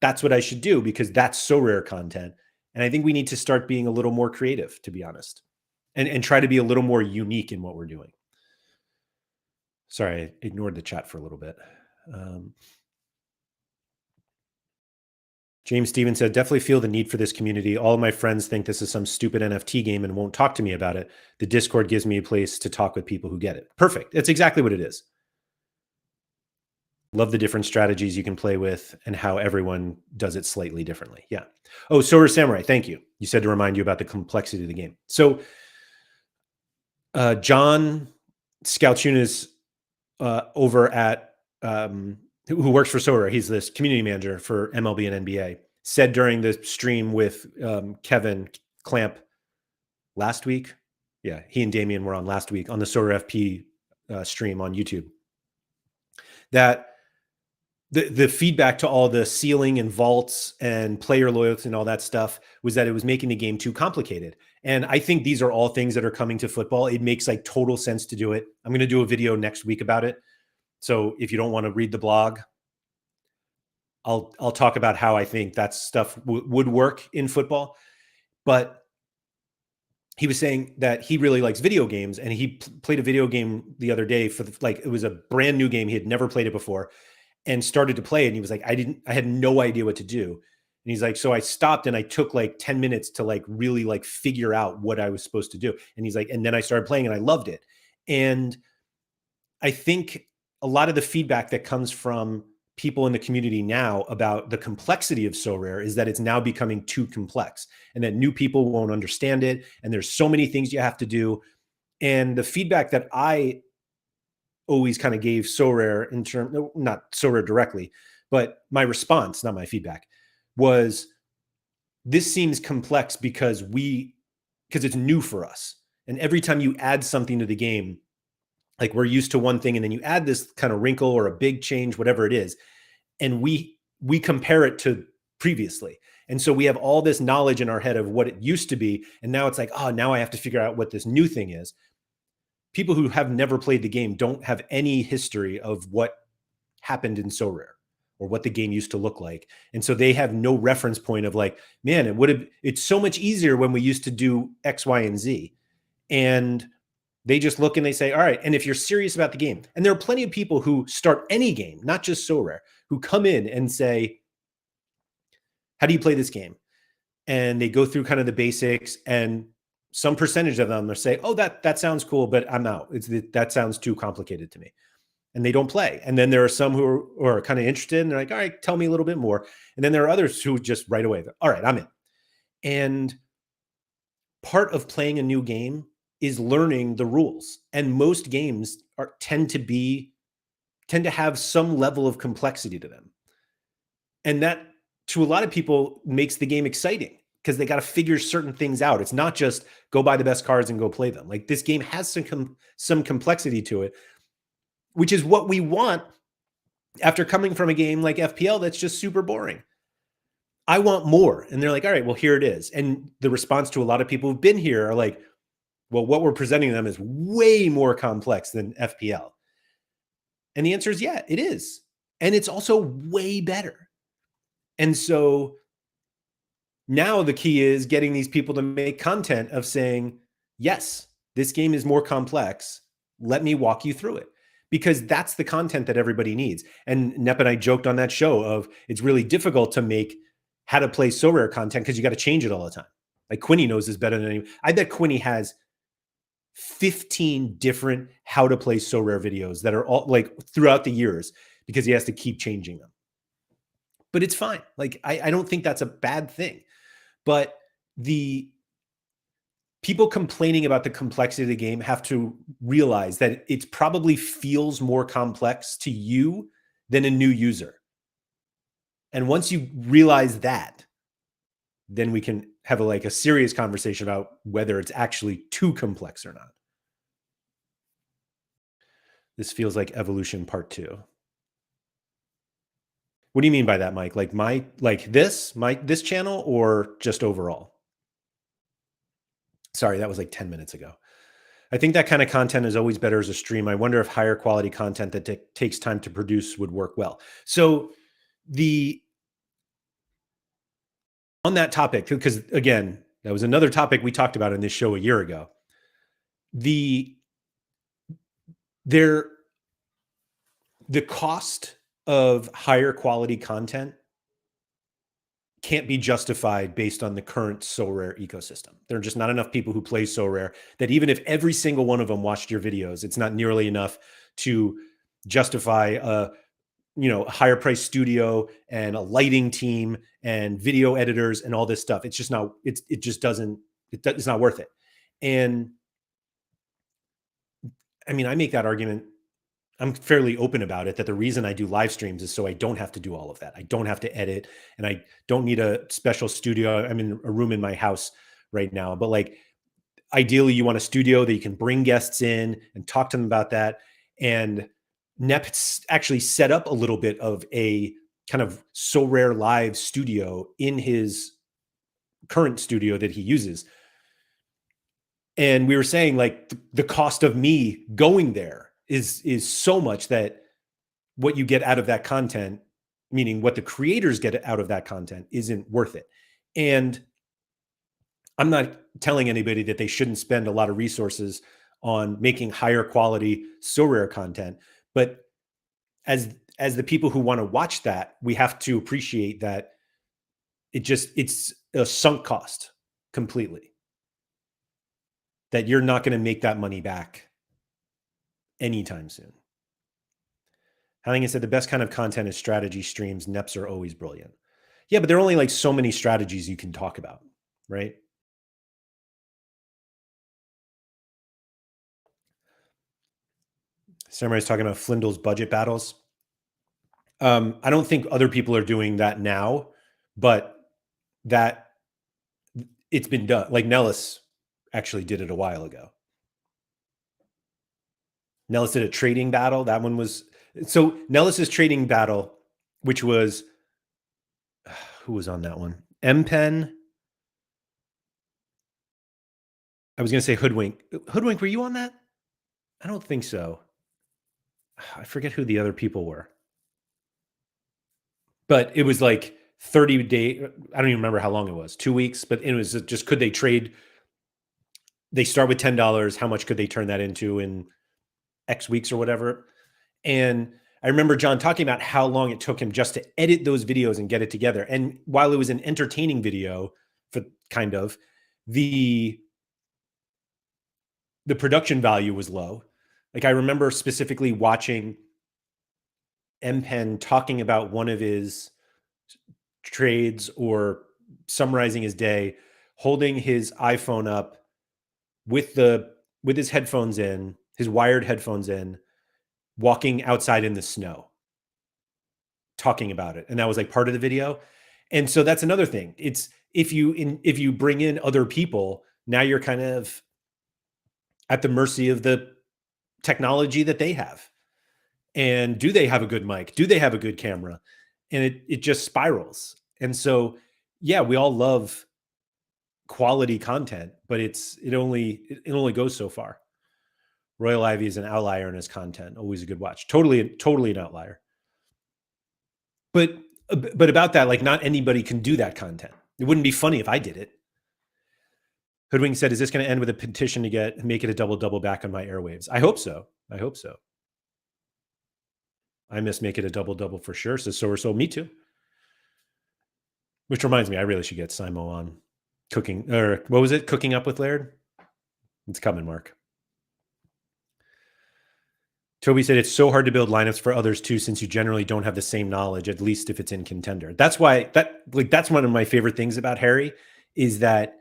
that's what I should do because that's SoRare content. And I think we need to start being a little more creative, to be honest, and try to be a little more unique in what we're doing. Sorry, I ignored the chat for a little bit. James Stevens said, definitely feel the need for this community. All of my friends think this is some stupid NFT game and won't talk to me about it. The Discord gives me a place to talk with people who get it. Perfect. That's exactly what it is. Love the different strategies you can play with and how everyone does it slightly differently. Yeah. Oh, SoRare Samurai, thank you. You said to remind you about the complexity of the game. So John Scalchunas over at who works for SoRare, he's this community manager for MLB and NBA, said during the stream with Kevin Clamp last week. Yeah, he and Damien were on last week on the SoRare FP stream on YouTube. That the feedback to all the ceiling and vaults and player loyalty and all that stuff was that it was making the game too complicated. And I think these are all things that are coming to football. It makes like total sense to do it. I'm going to do a video next week about it. So if you don't want to read the blog, I'll talk about how I think that stuff would work in football. But he was saying that he really likes video games, and he played a video game the other day it was a brand new game. He had never played it before and started to play it. And he was like, I had no idea what to do. And he's like, so I stopped and I took like 10 minutes to like really like figure out what I was supposed to do. And he's like, and then I started playing and I loved it. And I think a lot of the feedback that comes from people in the community now about the complexity of SoRare is that it's now becoming too complex and that new people won't understand it. And there's so many things you have to do. And the feedback that I always kind of gave SoRare not SoRare directly, but my response, not my feedback, was this seems complex because it's new for us. And every time you add something to the game, like we're used to one thing and then you add this kind of wrinkle or a big change, whatever it is, and we compare it to previously. And so we have all this knowledge in our head of what it used to be. And now it's like, oh, now I have to figure out what this new thing is. People who have never played the game don't have any history of what happened in SoRare or what the game used to look like. And so they have no reference point of like, man, it's so much easier when we used to do X, Y, and Z. And they just look and they say, all right. And if you're serious about the game, and there are plenty of people who start any game, not just SoRare, who come in and say, how do you play this game? And they go through kind of the basics, and some percentage of them will say, oh, that sounds cool, but I'm out. That sounds too complicated to me. And they don't play. And then there are some who are kind of interested and they're like, all right, tell me a little bit more. And then there are others who just right away, all right, I'm in. And part of playing a new game is learning the rules. And most games tend to have some level of complexity to them. And that, to a lot of people, makes the game exciting because they got to figure certain things out. It's not just go buy the best cards and go play them. Like, this game has some complexity to it, which is what we want after coming from a game like FPL that's just super boring. I want more. And they're like, all right, well, here it is. And the response to a lot of people who've been here are like, well, what we're presenting them is way more complex than FPL. And the answer is, yeah, it is. And it's also way better. And so now the key is getting these people to make content of saying, yes, this game is more complex. Let me walk you through it. Because that's the content that everybody needs. And Nep and I joked on that show of it's really difficult to make how to play SoRare content because you got to change it all the time. Like, Quinny knows this better than anyone. I bet Quinny has 15 different how to play SoRare videos that are all like throughout the years because he has to keep changing them. but it's fine. Like, I don't think that's a bad thing. But the people complaining about the complexity of the game have to realize that it probably feels more complex to you than a new user. And once you realize that, then we can have a serious conversation about whether it's actually too complex or not. This feels like evolution part 2. What do you mean by that, Mike? Like this channel, or just overall? Sorry, that was like 10 minutes ago. I think that kind of content is always better as a stream. I wonder if higher quality content that takes time to produce would work well. So on that topic, because again, that was another topic we talked about in this show a year ago. The cost of higher quality content can't be justified based on the current SoRare ecosystem. There are just not enough people who play SoRare that even if every single one of them watched your videos, it's not nearly enough to justify a higher price studio and a lighting team and video editors and all this stuff. It's just not, it's not worth it. And I mean, I make that argument. I'm fairly open about it, that the reason I do live streams is so I don't have to do all of that. I don't have to edit, and I don't need a special studio. I'm in a room in my house right now, but like ideally you want a studio that you can bring guests in and talk to them about that. And Nep's actually set up a little bit of a kind of SoRare live studio in his current studio that he uses. And we were saying like the cost of me going there is so much that what you get out of that content, meaning what the creators get out of that content, isn't worth it. And I'm not telling anybody that they shouldn't spend a lot of resources on making higher quality SoRare content, but as the people who want to watch that, we have to appreciate that it's a sunk cost completely, that you're not going to make that money back anytime soon. Having said, the best kind of content is strategy streams. Neps are always brilliant. Yeah, but there are only like so many strategies you can talk about, right? Samurai's talking about Flindle's budget battles. I don't think other people are doing that now, but that it's been done. Like Nellis actually did it a while ago. Nellis did a trading battle. That one was, so Nellis's trading battle, which was, who was on that one? M-Pen. I was going to say Hoodwink. Hoodwink, were you on that? I don't think so. I forget who the other people were. But it was like 30 days. I don't even remember how long it was. 2 weeks. But it was just, could they trade? They start with $10. How much could they turn that into in X weeks or whatever? And I remember John talking about how long it took him just to edit those videos and get it together. And while it was an entertaining video, for kind of, the production value was low. Like I remember specifically watching M-Pen talking about one of his trades or summarizing his day, holding his iPhone up with his headphones in, his wired headphones in, walking outside in the snow, talking about it. And that was like part of the video. And so that's another thing. It's if you bring in other people, now you're kind of at the mercy of the technology that they have. And do they have a good mic? Do they have a good camera? And it just spirals. And so, yeah, we all love quality content, but it only goes so far. Royal Ivy is an outlier in his content. Always a good watch. Totally an outlier. But about that, like not anybody can do that content. It wouldn't be funny if I did it. Hoodwink said, is this going to end with a petition to make it a double back on my airwaves? I hope so. I miss Make It a Double for sure. So me too. Which reminds me, I really should get Simo on cooking, or what was it? Cooking up with Laird? It's coming, Mark. Toby said it's so hard to build lineups for others too, since you generally don't have the same knowledge, at least if it's in contender. That's why that's one of my favorite things about Harry is that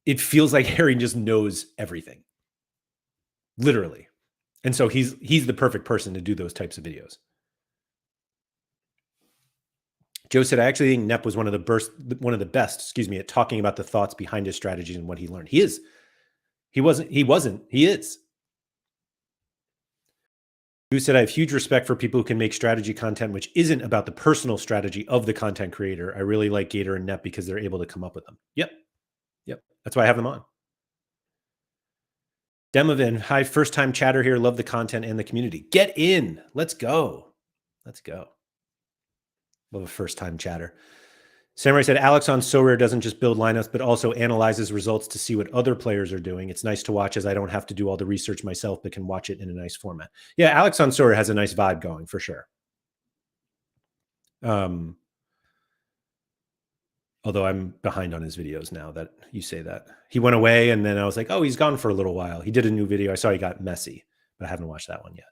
it feels like Harry just knows everything, literally. And so he's the perfect person to do those types of videos. Joe said, I actually think Nep was one of the best, at talking about the thoughts behind his strategies and what he learned. He is. He wasn't. He is. Who said, I have huge respect for people who can make strategy content which isn't about the personal strategy of the content creator. I really like Gator and Nep because they're able to come up with them. Yep. That's why I have them on. Demovin, hi, first time chatter here. Love the content and the community. Get in. Let's go. Love a first time chatter. Samurai said, Alex on SoRare doesn't just build lineups, but also analyzes results to see what other players are doing. It's nice to watch as I don't have to do all the research myself, but can watch it in a nice format. Yeah, Alex on SoRare has a nice vibe going for sure. Although I'm behind on his videos now that you say that. He went away and then I was like, oh, he's gone for a little while. He did a new video. I saw he got messy, but I haven't watched that one yet.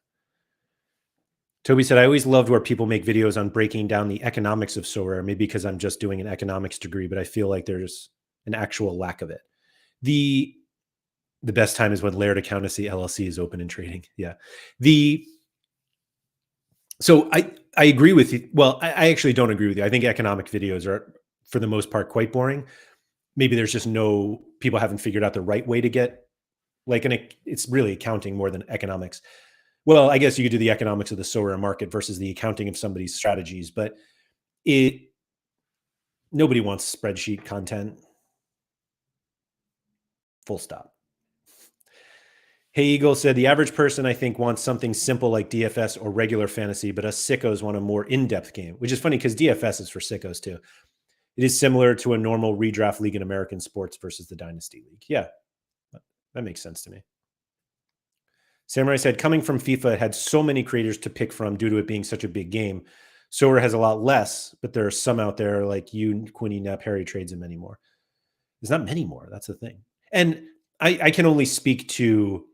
Toby said, I always loved where people make videos on breaking down the economics of SoRare, maybe because I'm just doing an economics degree, but I feel like there's an actual lack of it. The best time is when Laird Accountancy LLC is open and trading. Yeah. So I agree with you. Well, I actually don't agree with you. I think economic videos are, for the most part, quite boring. Maybe there's just people haven't figured out the right way to get it's really accounting more than economics. Well, I guess you could do the economics of the SoRare market versus the accounting of somebody's strategies, but nobody wants spreadsheet content. Full stop. Hey Eagle said, the average person, I think, wants something simple like DFS or regular fantasy, but us sickos want a more in-depth game, which is funny because DFS is for sickos too. It is similar to a normal redraft league in American sports versus the Dynasty League. Yeah, that makes sense to me. Samurai said, coming from FIFA, it had so many creators to pick from due to it being such a big game. SoRare has a lot less, but there are some out there like you, Quinny, Nep, Harry Trades, and many more. There's not many more. That's the thing. And I can only speak to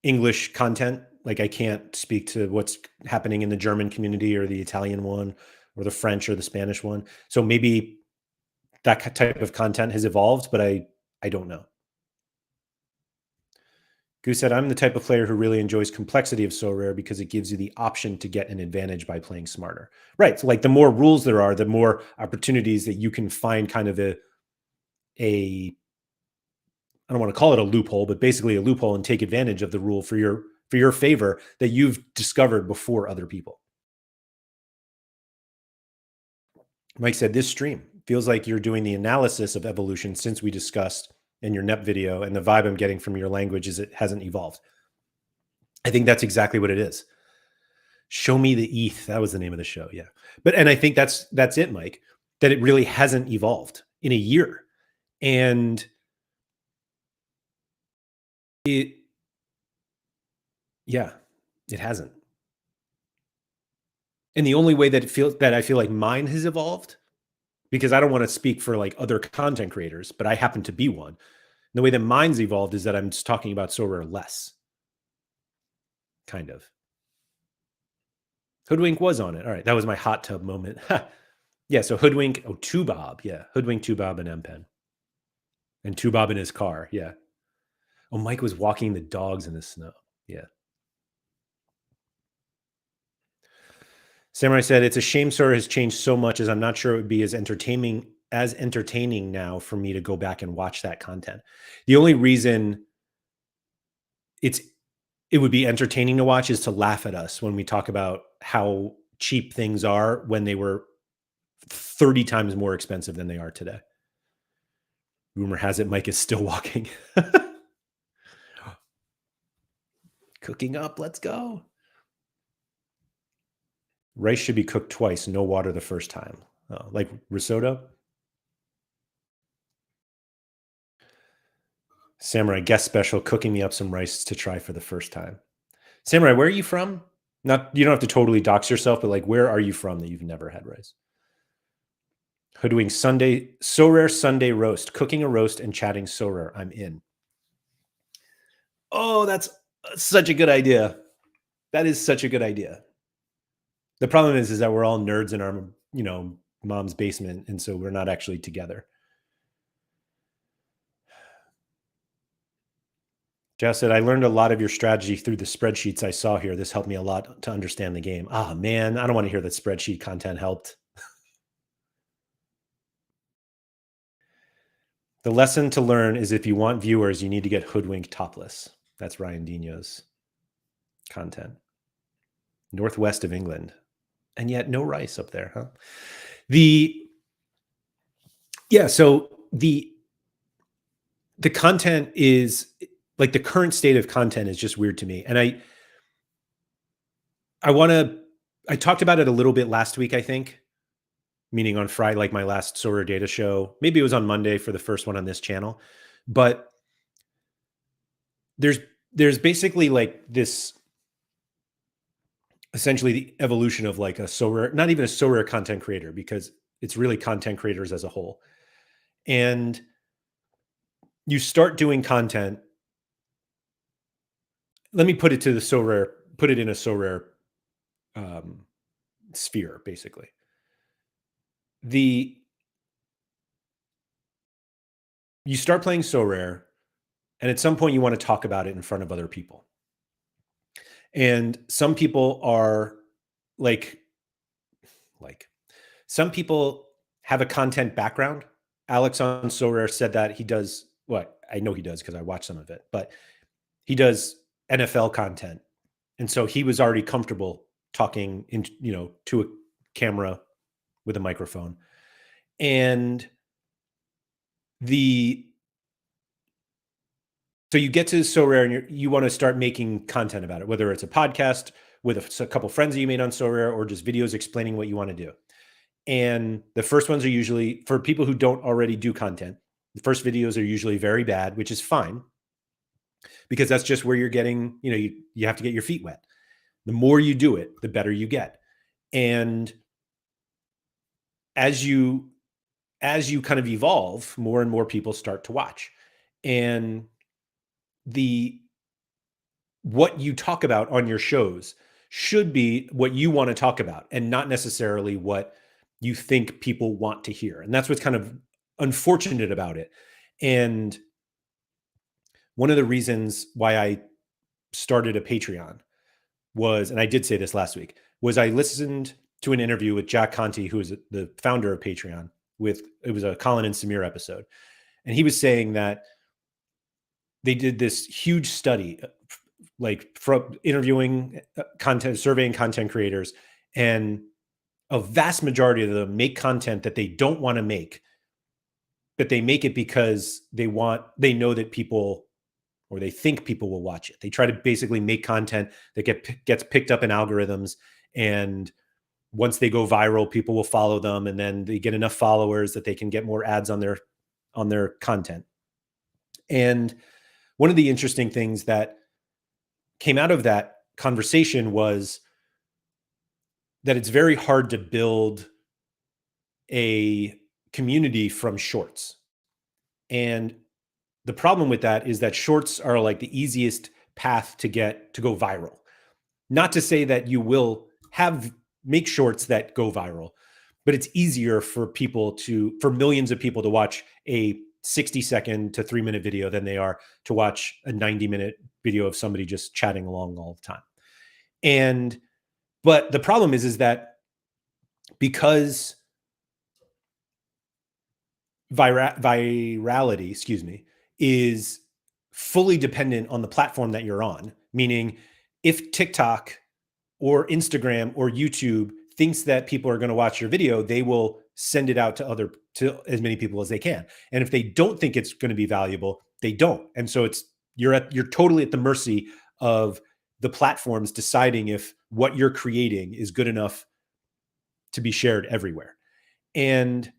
English content. Like I can't speak to what's happening in the German community or the Italian one or the French or the Spanish one. So maybe that type of content has evolved, but I don't know. Goose said, I'm the type of player who really enjoys complexity of SoRare because it gives you the option to get an advantage by playing smarter. Right. So like the more rules there are, the more opportunities that you can find kind of I don't want to call it a loophole, but basically a loophole and take advantage of the rule for your favor that you've discovered before other people. Mike said, this stream feels like you're doing the analysis of evolution since we discussed in your Nep video, and the vibe I'm getting from your language is it hasn't evolved. I think that's exactly what it is. Show me the ETH. That was the name of the show. Yeah. And I think that's it, Mike, that it really hasn't evolved in a year. And it hasn't. And the only way that I feel like mine has evolved, because I don't want to speak for like other content creators, but I happen to be one. And the way that mine's evolved is that I'm just talking about SoRare less. Kind of. Hoodwink was on it. All right. That was my hot tub moment. Yeah. So Hoodwink, Tubob. Yeah. Hoodwink, Tubob, and M-Pen. And Tubob in his car. Yeah. Oh, Mike was walking the dogs in the snow. Yeah. Samurai said, it's a shame SoRare has changed so much as I'm not sure it would be as entertaining now for me to go back and watch that content. The only reason it would be entertaining to watch is to laugh at us when we talk about how cheap things are when they were 30 times more expensive than they are today. Rumor has it Mike is still walking. Cooking up. Let's go. Rice should be cooked twice, no water the first time. Oh, like risotto? Samurai guest special, cooking me up some rice to try for the first time. Samurai, where are you from? You don't have to totally dox yourself, but like, where are you from that you've never had rice? Hoodwink SoRare Sunday roast, cooking a roast and chatting SoRare. I'm in. Oh, that's such a good idea. That is such a good idea. The problem is that we're all nerds in our, mom's basement, and so we're not actually together. Jess said, I learned a lot of your strategy through the spreadsheets I saw here. This helped me a lot to understand the game. Ah, man, I don't want to hear that spreadsheet content helped. The lesson to learn is if you want viewers, you need to get hoodwinked topless. That's Ryan Dino's content. Northwest of England. And yet no rice up there, huh? So the content is like the current state of content is just weird to me. And I talked about it a little bit last week, I think, meaning on Friday, like my last SoRare data show. Maybe it was on Monday for the first one on this channel. But there's basically like this, essentially the evolution of like a SoRare, not even a SoRare content creator, because it's really content creators as a whole. And you start doing content. Let me put it to the SoRare, put it in a SoRare sphere, basically. You start playing SoRare, and at some point you want to talk about it in front of other people. And some people are like some people have a content background. Alex on SoRare said that he does what I know he does because I watched some of it, but he does NFL content. And so he was already comfortable talking to a camera with a microphone. And so you get to SoRare and you want to start making content about it, whether it's a podcast with a couple friends that you made on SoRare or just videos explaining what you want to do. And the first ones are usually, for people who don't already do content, the first videos are usually very bad, which is fine because that's just where you're getting, you have to get your feet wet. The more you do it, the better you get. And as you kind of evolve, more and more people start to watch. And what you talk about on your shows should be what you want to talk about and not necessarily what you think people want to hear. And that's what's kind of unfortunate about it. And one of the reasons why I started a Patreon was, and I did say this last week, was I listened to an interview with Jack Conte, who is the founder of Patreon. It was a Colin and Samir episode. And he was saying that they did this huge study, like from interviewing surveying content creators, and a vast majority of them make content that they don't want to make, but they make it because they know that people, or they think people will watch it. They try to basically make content that gets picked up in algorithms, and once they go viral, people will follow them, and then they get enough followers that they can get more ads on their content. And one of the interesting things that came out of that conversation was that it's very hard to build a community from shorts. And the problem with that is that shorts are like the easiest path to go viral. Not to say that you will make shorts that go viral, but it's easier for millions of people to watch a 60-second to 3-minute video than they are to watch a 90-minute video of somebody just chatting along all the time. But the problem is that because virality, is fully dependent on the platform that you're on, meaning if TikTok or Instagram or YouTube thinks that people are going to watch your video, they will send it out to as many people as they can. And if they don't think it's going to be valuable, they don't. And so you're totally at the mercy of the platforms deciding if what you're creating is good enough to be shared everywhere. And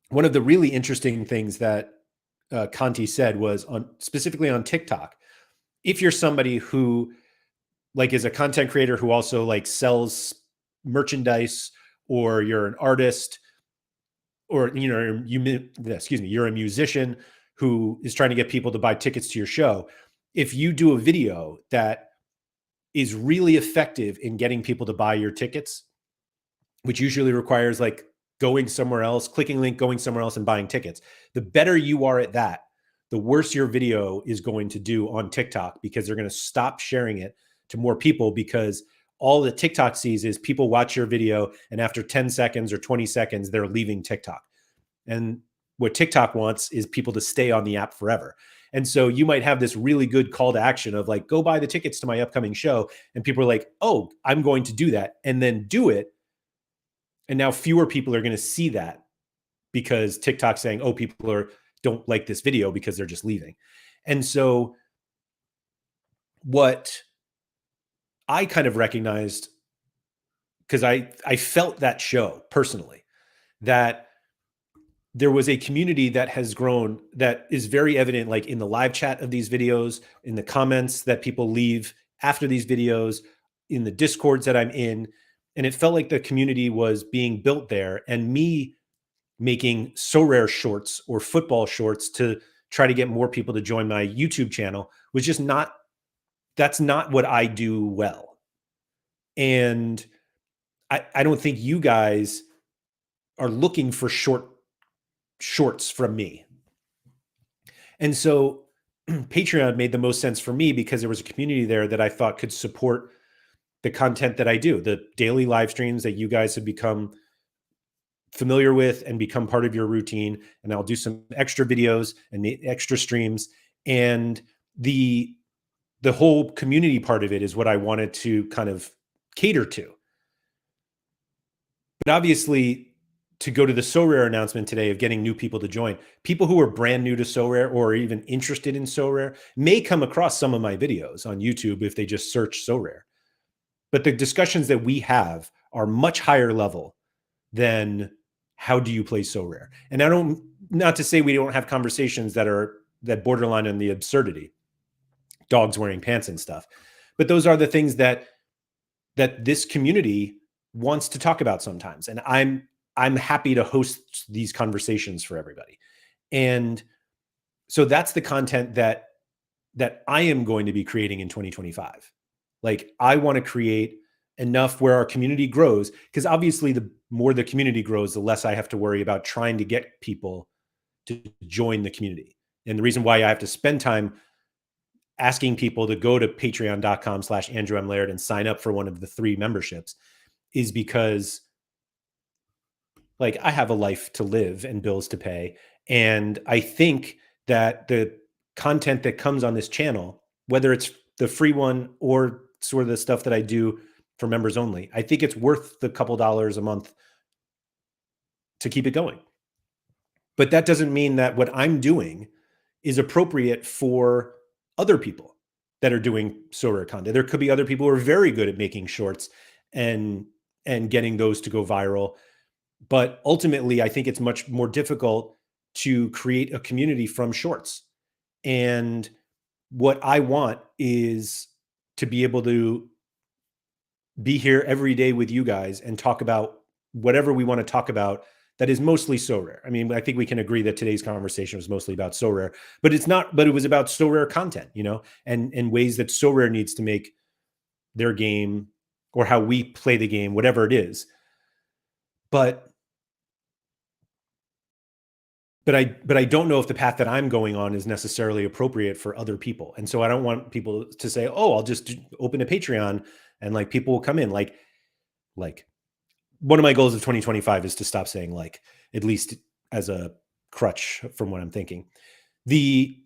one of the really interesting things that Conti said was specifically on TikTok, if you're somebody who like is a content creator who also like sells merchandise, or you're an artist, or you're a musician who is trying to get people to buy tickets to your show, if you do a video that is really effective in getting people to buy your tickets, which usually requires like going somewhere else, clicking link, going somewhere else and buying tickets. The better you are at that, the worse your video is going to do on TikTok, because they're going to stop sharing it to more people, because all that TikTok sees is people watch your video and after 10 seconds or 20 seconds, they're leaving TikTok. And what TikTok wants is people to stay on the app forever. And so you might have this really good call to action of like, go buy the tickets to my upcoming show. And people are like, oh, I'm going to do that, and then do it. And now fewer people are going to see that, because TikTok's saying, oh, people don't like this video because they're just leaving. And so what I kind of recognized, because I felt that show personally, that there was a community that has grown that is very evident, like in the live chat of these videos, in the comments that people leave after these videos, in the discords that I'm in. And it felt like the community was being built there, and me making SoRare shorts or football shorts to try to get more people to join my YouTube channel was just not, that's not what I do well. And I don't think you guys are looking for shorts from me. And so Patreon made the most sense for me, because there was a community there that I thought could support the content that I do, the daily live streams that you guys have become familiar with and become part of your routine. And I'll do some extra videos and extra streams. And the whole community part of it is what I wanted to kind of cater to. But obviously, to go to the SoRare announcement today of getting new people to join, people who are brand new to SoRare or even interested in SoRare may come across some of my videos on YouTube if they just search SoRare. But the discussions that we have are much higher level than how do you play SoRare. And I don't, not to say we don't have conversations that borderline on the absurdity, dogs wearing pants and stuff, but those are the things that this community wants to talk about sometimes. And I'm happy to host these conversations for everybody. And so that's the content that I am going to be creating in 2025. Like, I want to create enough where our community grows, because obviously the more the community grows, the less I have to worry about trying to get people to join the community. And the reason why I have to spend time asking people to go to patreon.com/Andrew M. Laird and sign up for one of the 3 memberships is because, like, I have a life to live and bills to pay. And I think that the content that comes on this channel, whether it's the free one or sort of the stuff that I do for members only, I think it's worth the couple dollars a month to keep it going. But that doesn't mean that what I'm doing is appropriate for other people that are doing SoRare content. There could be other people who are very good at making shorts and getting those to go viral. But ultimately, I think it's much more difficult to create a community from shorts. And what I want is to be able to be here every day with you guys and talk about whatever we want to talk about that is mostly SoRare. I mean, I think we can agree that today's conversation was mostly about SoRare, but it's not, but it was about SoRare content, you know, and ways that SoRare needs to make their game, or how we play the game, whatever it is. But I don't know if the path that I'm going on is necessarily appropriate for other people. And so I don't want people to say, oh, I'll just open a Patreon and like people will come in. Like one of my goals of 2025 is to stop saying like, at least as a crutch from what I'm thinking. The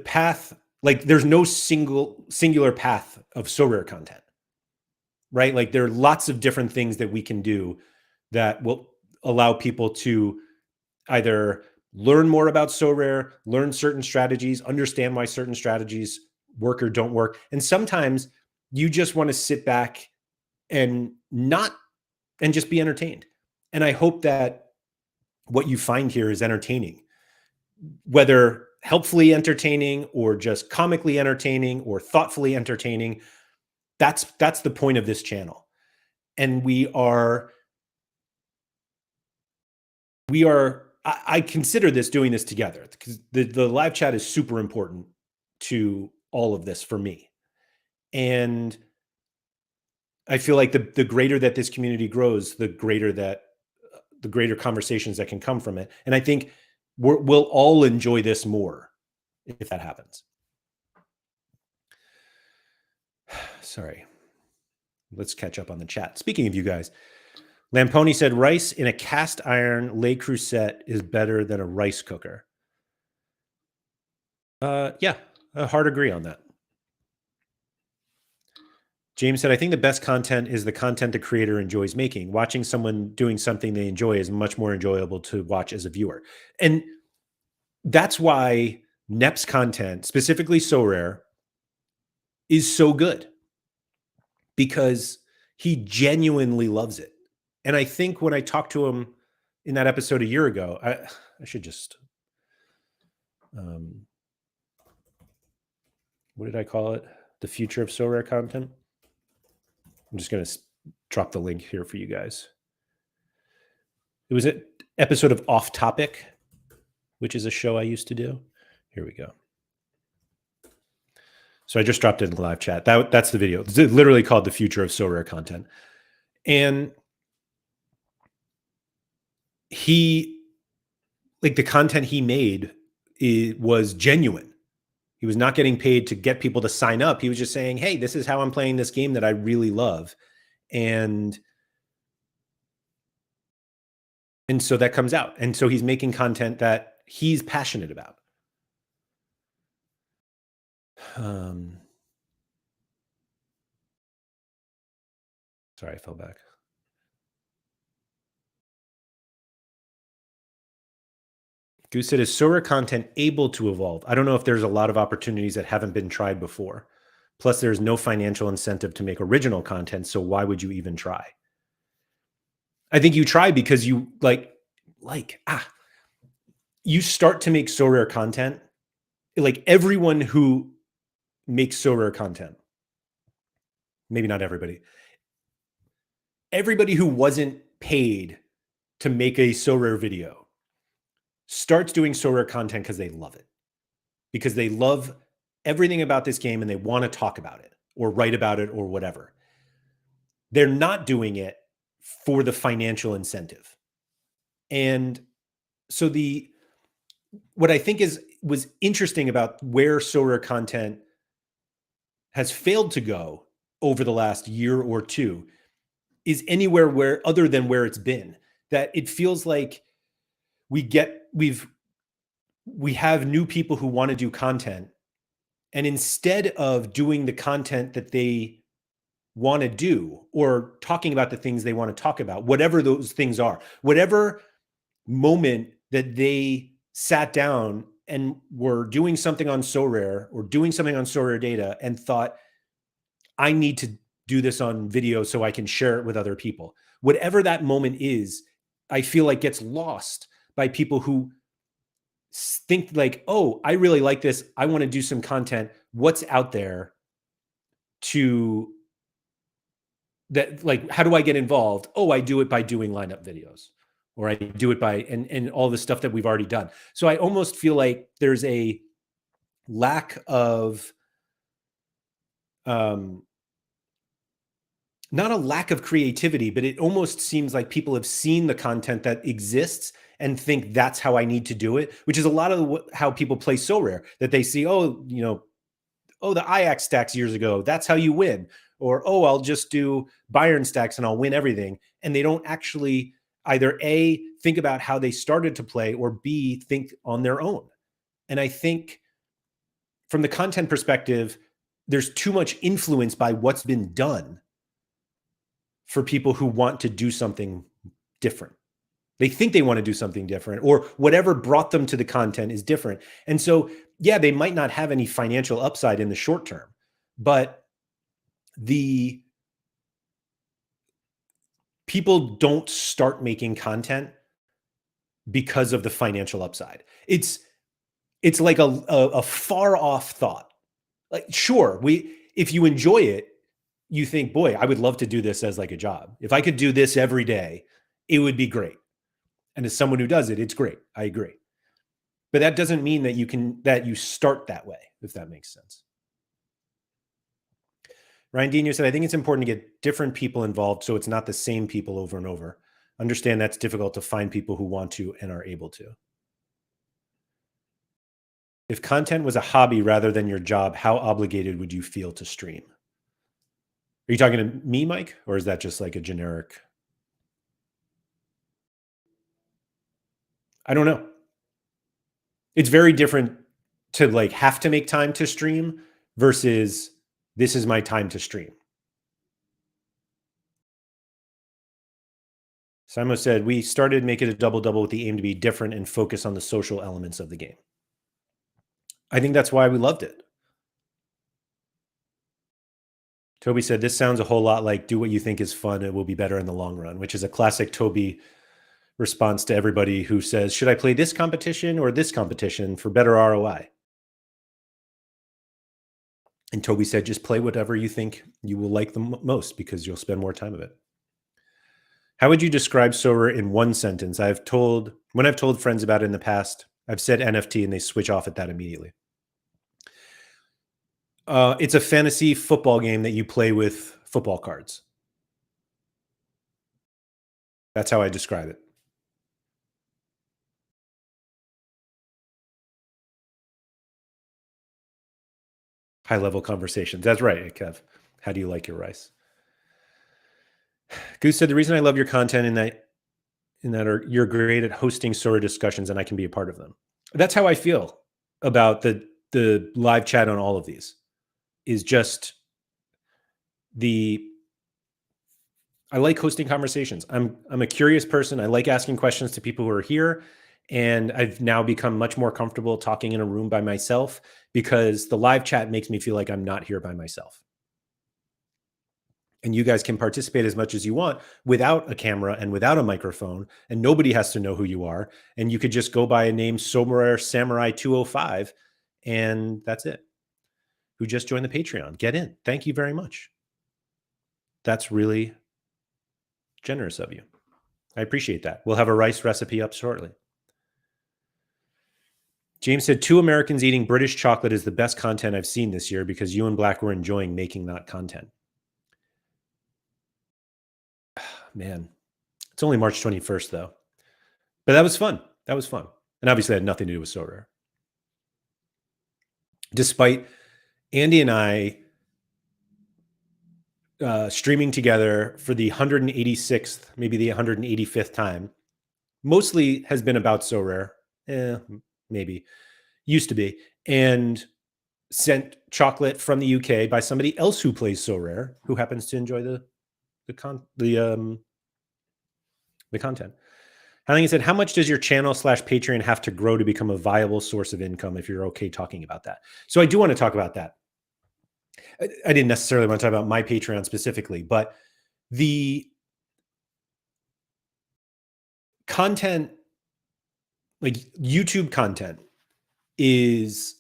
path, like there's no singular path of SoRare content, right? Like there are lots of different things that we can do that will allow people to either learn more about SoRare, learn certain strategies, understand why certain strategies work or don't work. And sometimes you just want to sit back and just be entertained. And I hope that what you find here is entertaining, whether helpfully entertaining or just comically entertaining or thoughtfully entertaining. That's the point of this channel. And we are I consider doing this together, because the live chat is super important to all of this for me. And I feel like the greater that this community grows, the greater conversations that can come from it. And I think we'll all enjoy this more if that happens. Sorry. Let's catch up on the chat. Speaking of you guys, Lamponi said rice in a cast iron Le Creuset is better than a rice cooker. Yeah, a hard agree on that. James said, I think the best content is the content the creator enjoys making. Watching someone doing something they enjoy is much more enjoyable to watch as a viewer. And that's why Nep's content, specifically SoRare, is so good, because he genuinely loves it. And I think when I talked to him in that episode a year ago, I should just, what did I call it? The future of SoRare content. I'm just going to drop the link here for you guys. It was an episode of Off Topic, which is a show I used to do. Here we go. So I just dropped it in the live chat. That's the video. It's literally called The Future of SoRare Content. And he, like, the content he made, it was genuine. He was not getting paid to get people to sign up. He was just saying, hey, this is how I'm playing this game that I really love. And so that comes out. And so he's making content that he's passionate about. Sorry, I fell back. Goose said, is SoRare content able to evolve? I don't know if there's a lot of opportunities that haven't been tried before. Plus, there's no financial incentive to make original content, so why would you even try? I think you try because you you start to make SoRare content. Like, everyone who makes SoRare content, maybe not everybody who wasn't paid to make a SoRare video starts doing SoRare content because they love it, because they love everything about this game and they want to talk about it or write about it or whatever. They're not doing it for the financial incentive. And so what I think was interesting about where SoRare content has failed to go over the last year or two is anywhere other than where it's been. That it feels like we have new people who want to do content, and instead of doing the content that they want to do or talking about the things they want to talk about, whatever those things are, whatever moment that they sat down and were doing something on SoRare or doing something on SoRare data and thought, I need to do this on video so I can share it with other people. Whatever that moment is, I feel like gets lost by people who think like, oh, I really like this. I want to do some content. What's out there how do I get involved? Oh, I do it by doing lineup videos, or I do it by, and all the stuff that we've already done. So I almost feel like there's a lack of, not a lack of creativity, but it almost seems like people have seen the content that exists and think that's how I need to do it, which is a lot of how people play SoRare, that they see, oh, the Ajax stacks years ago, that's how you win. Or, oh, I'll just do Bayern stacks and I'll win everything. And they don't actually either A, think about how they started to play, or B, think on their own. And I think from the content perspective, there's too much influence by what's been done for people who want to do something different. They think they want to do something different, or whatever brought them to the content is different. And so, yeah, they might not have any financial upside in the short term, but the people don't start making content because of the financial upside. It's like a far off thought. Like, sure, if you enjoy it, you think, boy, I would love to do this as like a job. If I could do this every day, it would be great. And as someone who does it, it's great. I agree. But that doesn't mean that you start that way, if that makes sense. Ryan Dino said, I think it's important to get different people involved so it's not the same people over and over. Understand that's difficult to find people who want to and are able to. If content was a hobby rather than your job, how obligated would you feel to stream? Are you talking to me, Mike? Or is that just like a generic? I don't know. It's very different to like have to make time to stream versus this is my time to stream. Simo said, we started Make It a Double-Double with the aim to be different and focus on the social elements of the game. I think that's why we loved it. Toby said, this sounds a whole lot like do what you think is fun. It will be better in the long run, which is a classic Toby response to everybody who says, should I play this competition or this competition for better ROI? And Toby said, just play whatever you think you will like the most because you'll spend more time of it. How would you describe SoRare in one sentence? When I've told friends about it in the past, I've said NFT and they switch off at that immediately. It's a fantasy football game that you play with football cards. That's how I describe it. High-level conversations. That's right, Kev. How do you like your rice? Goose said, the reason I love your content in that you're great at hosting SoRare discussions and I can be a part of them. That's how I feel about the live chat on all of these. Is just I like hosting conversations. I'm a curious person. I like asking questions to people who are here. And I've now become much more comfortable talking in a room by myself because the live chat makes me feel like I'm not here by myself. And you guys can participate as much as you want without a camera and without a microphone, and nobody has to know who you are. And you could just go by a name, SoRare Samurai 205, and that's it. Who just joined the Patreon. Get in. Thank you very much. That's really generous of you. I appreciate that. We'll have a rice recipe up shortly. James said, 2 Americans eating British chocolate is the best content I've seen this year because you and Black were enjoying making that content. Man, it's only March 21st though. But that was fun. That was fun. And obviously it had nothing to do with SoRare. Despite Andy and I streaming together for the 186th, maybe the 185th time, mostly has been about SoRare. Maybe. Used to be. And sent chocolate from the UK by somebody else who plays SoRare, who happens to enjoy the content. I think he said, how much does your channel / Patreon have to grow to become a viable source of income if you're okay talking about that? So I do want to talk about that. I didn't necessarily want to talk about my Patreon specifically, but the content, like YouTube content, is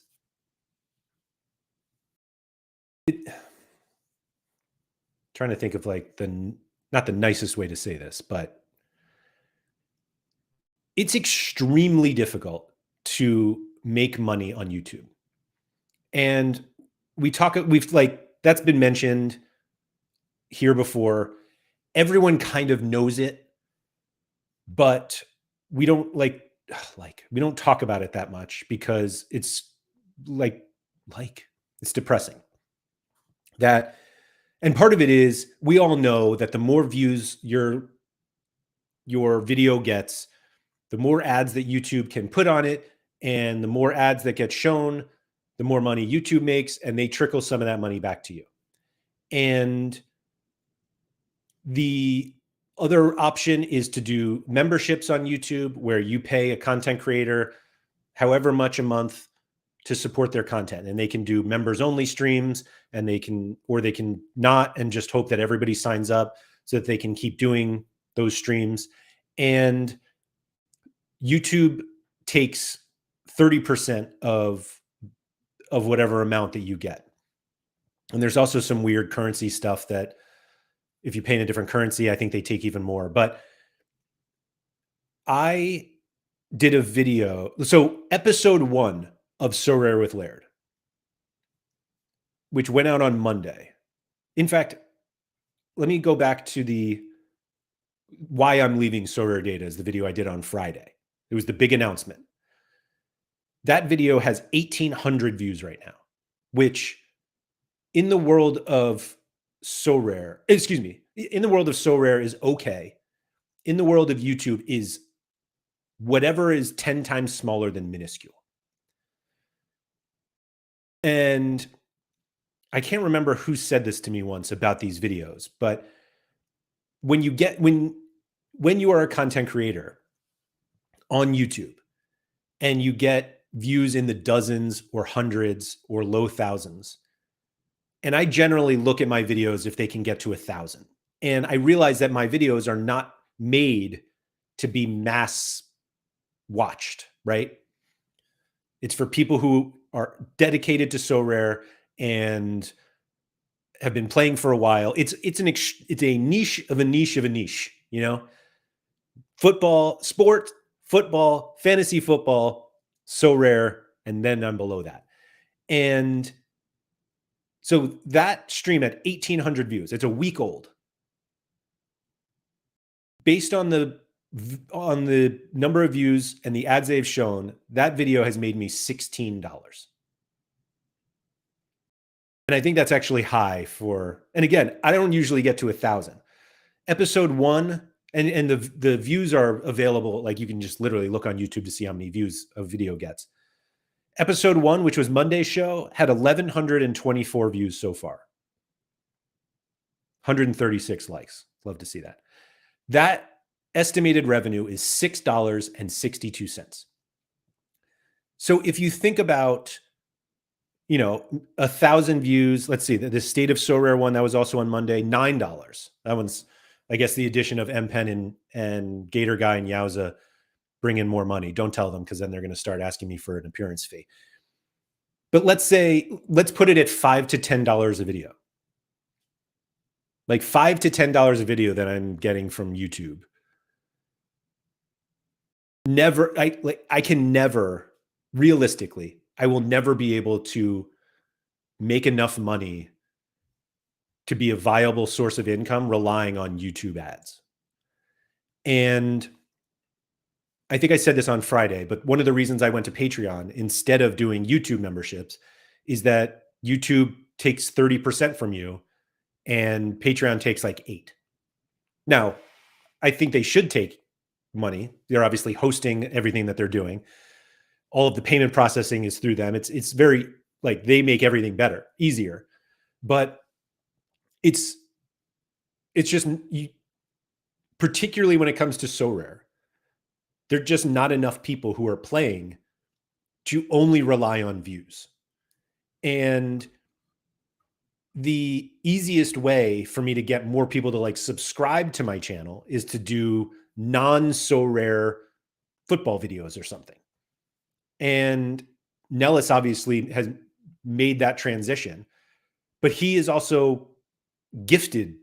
trying to think of like not the nicest way to say this, but it's extremely difficult to make money on YouTube. And we've like, that's been mentioned here before. Everyone kind of knows it, but we don't we don't talk about it that much because it's it's depressing. And part of it is we all know that the more views your video gets, the more ads that YouTube can put on it, and the more ads that get shown, the more money YouTube makes, and they trickle some of that money back to you. And the other option is to do memberships on YouTube where you pay a content creator however much a month to support their content, and they can do members only streams, and they can not, and just hope that everybody signs up so that they can keep doing those streams. And YouTube takes 30% of whatever amount that you get. And there's also some weird currency stuff that if you pay in a different currency, I think they take even more. But I did a video. So episode 1 of SoRare with Laird, which went out on Monday. In fact, let me go back to the why I'm leaving SoRare Data is the video I did on Friday. It was the big announcement. That video has 1,800 views right now, which in the world of SoRare, in the world of SoRare is okay. In the world of YouTube is whatever is 10 times smaller than minuscule. And I can't remember who said this to me once about these videos, but when you are a content creator on YouTube and you get views in the dozens or hundreds or low thousands, and I generally look at my videos if they can get to 1,000. And I realize that my videos are not made to be mass watched, right? It's for people who are dedicated to SoRare and have been playing for a while. It's a niche of a niche of a niche, you know? Sport, football, fantasy football, SoRare, and then I'm below that. And so that stream had 1,800 views. It's a week old. Based on the number of views and the ads they've shown, that video has made me $16. And I think that's actually high for, and again, I don't usually get to 1,000. Episode 1, and the views are available. Like you can just literally look on YouTube to see how many views a video gets. Episode 1, which was Monday's show, had 1,124 views so far. 136 likes. Love to see that. That estimated revenue is $6.62. So if you think about, 1,000 views, let's see, the State of SoRare one, that was also on Monday, $9. That one's, I guess, the addition of MPen and Gator Guy and Yowza bring in more money. Don't tell them, because then they're going to start asking me for an appearance fee. But let's put it at $5 to $10 a video. Like $5 to $10 a video that I'm getting from YouTube. Realistically, I will never be able to make enough money to be a viable source of income relying on YouTube ads. And I think I said this on Friday, but one of the reasons I went to Patreon instead of doing YouTube memberships is that YouTube takes 30% from you and Patreon takes like 8%. Now, I think they should take money. They're obviously hosting everything that they're doing. All of the payment processing is through them. It's very, like, they make everything better, easier. But it's just, particularly when it comes to SoRare, there are just not enough people who are playing to only rely on views. And the easiest way for me to get more people to like subscribe to my channel is to do non-SoRare football videos or something. And Nellis obviously has made that transition, but he is also gifted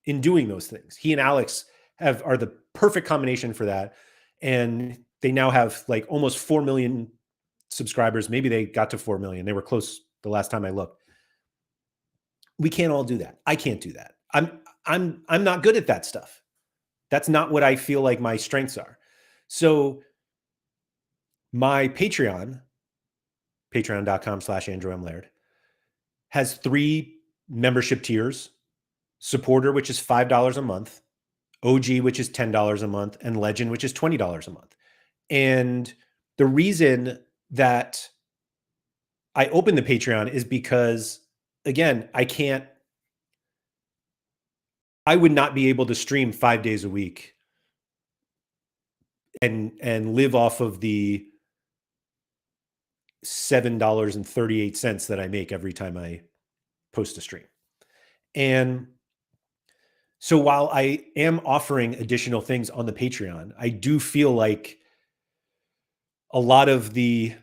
in doing those things. He and Alex are the perfect combination for that. And they now have like almost 4 million subscribers. Maybe they got to 4 million. They were close the last time I looked. We can't all do that. I can't do that. I'm not good at that stuff. That's not what I feel like my strengths are. So my Patreon, patreon.com/AndrewMLaird, has 3 membership tiers: supporter, which is $5 a month, OG, which is $10 a month, and Legend, which is $20 a month. And the reason that I opened the Patreon is because, again, I would not be able to stream 5 days a week and live off of the $7.38 that I make every time I post a stream. And so while I am offering additional things on the Patreon, I do feel like a lot of the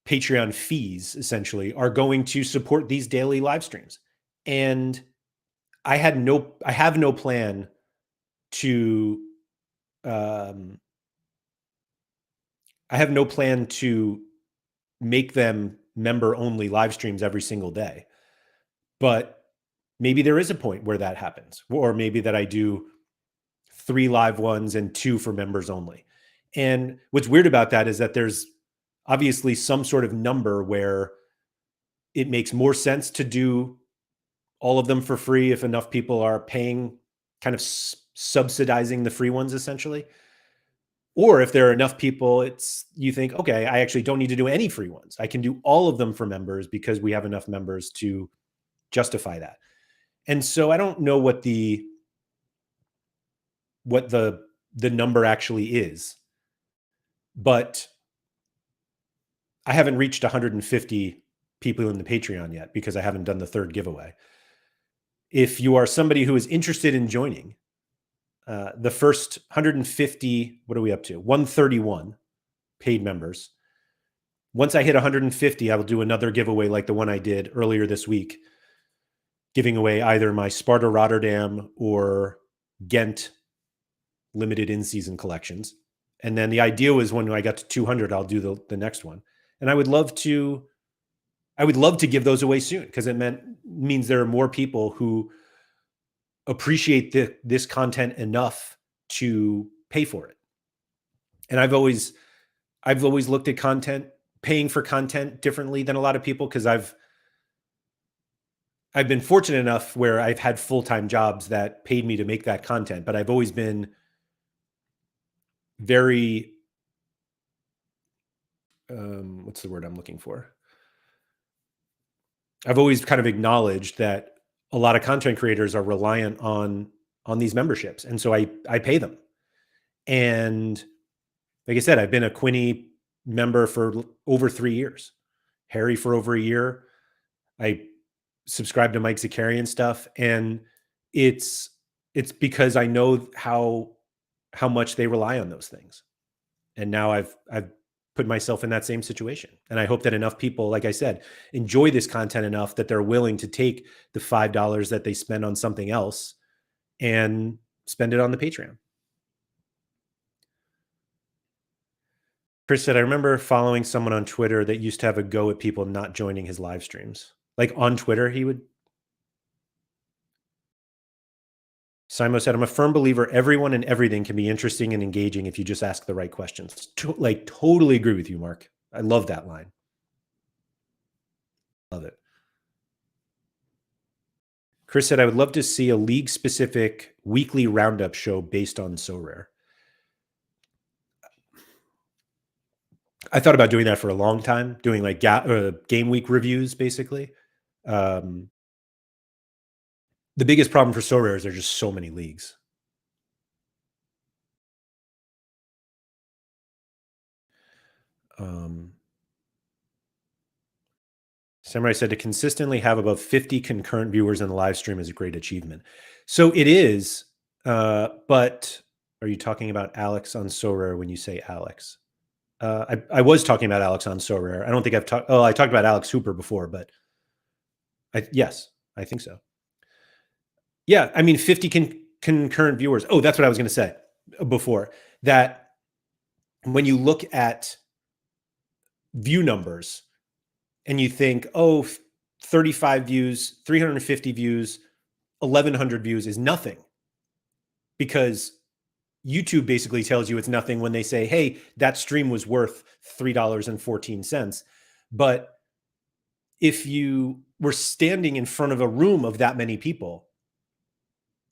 Patreon fees essentially are going to support these daily live streams. And I have no plan to I have no plan to make them member only live streams every single day. But maybe there is a point where that happens, or maybe that I do 3 live ones and 2 for members only. And what's weird about that is that there's obviously some sort of number where it makes more sense to do all of them for free if enough people are paying, kind of subsidizing the free ones essentially. Or if there are enough people, you think, okay, I actually don't need to do any free ones. I can do all of them for members because we have enough members to justify that. And so I don't know what the number actually is, but I haven't reached 150 people in the Patreon yet because I haven't done the third giveaway. If you are somebody who is interested in joining, the first 150, what are we up to? 131 paid members. Once I hit 150, I will do another giveaway like the one I did earlier this week, giving away either my Sparta Rotterdam or Ghent limited in-season collections. And then the idea was when I got to 200, I'll do the next one. And I would love to give those away soon because it means there are more people who appreciate this content enough to pay for it. And I've always looked at paying for content differently than a lot of people because I've been fortunate enough where I've had full-time jobs that paid me to make that content, but I've always been very, what's the word I'm looking for? I've always kind of acknowledged that a lot of content creators are reliant on these memberships. And so I pay them. And like I said, I've been a Quinny member for over 3 years, Harry for over a year. I subscribe to Mike Zakarian stuff. And it's because I know how much they rely on those things. And now I've put myself in that same situation. And I hope that enough people, like I said, enjoy this content enough that they're willing to take the $5 that they spend on something else and spend it on the Patreon. Chris said, I remember following someone on Twitter that used to have a go at people not joining his live streams. Like on Twitter, he would. Simo said, I'm a firm believer everyone and everything can be interesting and engaging if you just ask the right questions. Totally agree with you, Mark. I love that line. Love it. Chris said, I would love to see a league-specific weekly roundup show based on SoRare. I thought about doing that for a long time, doing like game week reviews, basically. The biggest problem for SoRare is there's just so many leagues. Samurai said to consistently have about 50 concurrent viewers in the live stream is a great achievement. So it is, but are you talking about Alex on SoRare when you say Alex? I was talking about Alex on SoRare. I don't think I've talked. Oh, I talked about Alex Hooper before, but yes, I think so. Yeah, I mean, 50 concurrent viewers. Oh, that's what I was going to say before. That when you look at view numbers and you think, oh, 35 views, 350 views, 1,100 views is nothing, because YouTube basically tells you it's nothing when they say, hey, that stream was worth $3.14. But if you were standing in front of a room of that many people,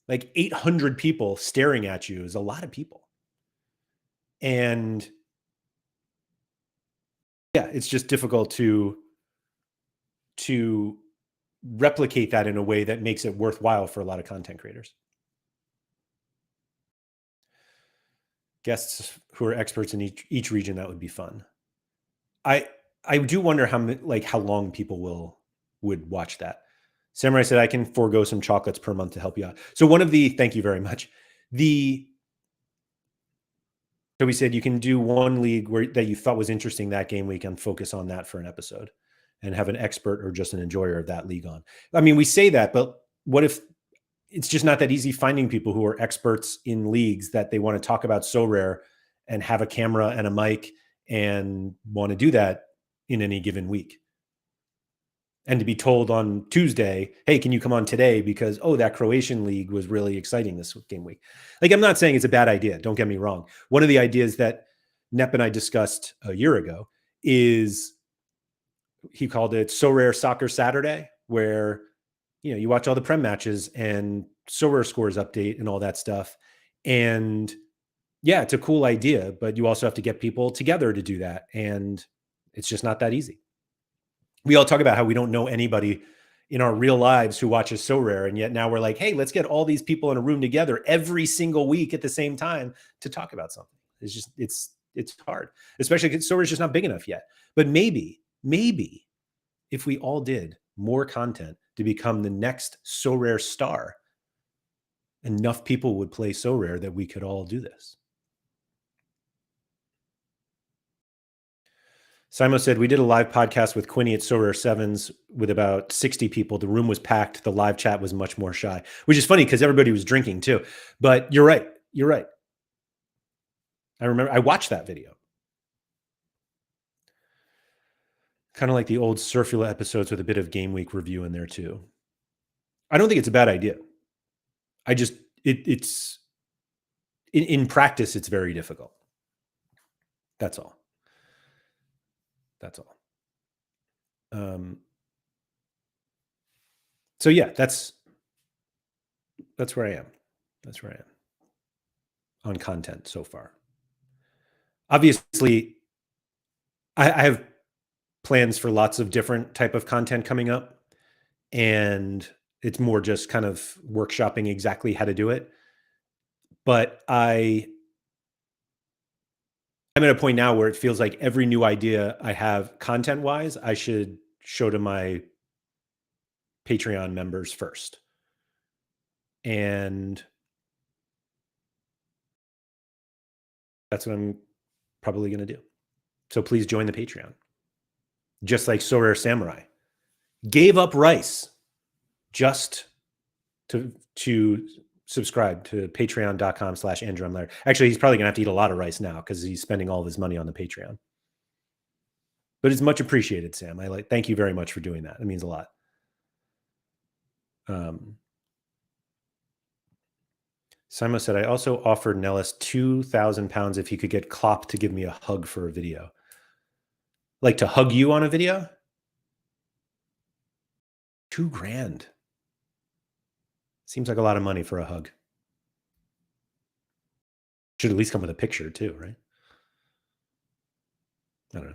like 800 people staring at you is a lot of people. And yeah, it's just difficult to replicate that in a way that makes it worthwhile for a lot of content creators. Guests who are experts in each region, that would be fun. I do wonder how long people would watch that. Samurai said, I can forego some chocolates per month to help you out. So thank you very much. So we said you can do one league that you thought was interesting that game week and focus on that for an episode and have an expert or just an enjoyer of that league on. I mean, we say that, but what if it's just not that easy finding people who are experts in leagues that they want to talk about SoRare and have a camera and a mic and want to do that in any given week. And to be told on Tuesday, hey, can you come on today? Because, oh, that Croatian league was really exciting this game week. Like, I'm not saying it's a bad idea. Don't get me wrong. One of the ideas that Nep and I discussed a year ago is, he called it SoRare Soccer Saturday, where, you watch all the Prem matches and SoRare scores update and all that stuff. And yeah, it's a cool idea, but you also have to get people together to do that. And it's just not that easy. We all talk about how we don't know anybody in our real lives who watches SoRare. And yet now we're like, hey, let's get all these people in a room together every single week at the same time to talk about something. It's hard, especially because SoRare is just not big enough yet. But maybe if we all did more content to become the next SoRare Star, enough people would play SoRare that we could all do this. Simo said, we did a live podcast with Quinny at SoRare Sevens with about 60 people. The room was packed. The live chat was much more shy, which is funny because everybody was drinking too. But you're right. I remember I watched that video. Kind of like the old Surfula episodes with a bit of Game Week review in there too. I don't think it's a bad idea. I just, it's in practice, it's very difficult. That's all. So yeah, that's where I am. On content so far. Obviously, I have plans for lots of different type of content coming up, and it's more just kind of workshopping exactly how to do it. But I'm at a point now where it feels like every new idea I have content-wise, I should show to my Patreon members first. And that's what I'm probably going to do. So please join the Patreon. Just like SoRare Samurai gave up rice just to subscribe to patreon.com/Andrew M. Laird. Actually, he's probably going to have to eat a lot of rice now because he's spending all of his money on the Patreon. But it's much appreciated, Sam. Thank you very much for doing that. It means a lot. Simo said, I also offered Nellis 2,000 pounds if he could get Klopp to give me a hug for a video. Like to hug you on a video? $2,000. Seems like a lot of money for a hug. Should at least come with a picture too, right? I don't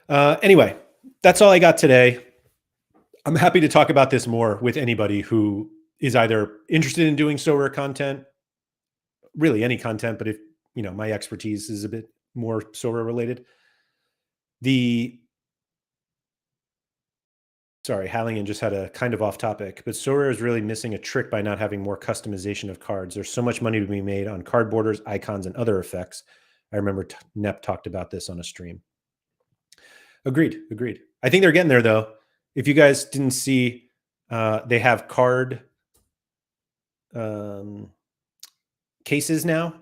know. Anyway, that's all I got today. I'm happy to talk about this more with anybody who is either interested in doing SoRare content, really any content, but if my expertise is a bit more SoRare related. Sorry, Halligan just had a kind of off topic, but SoRare is really missing a trick by not having more customization of cards. There's so much money to be made on card borders, icons, and other effects. I remember Nep talked about this on a stream. Agreed. I think they're getting there though. If you guys didn't see, they have card cases now.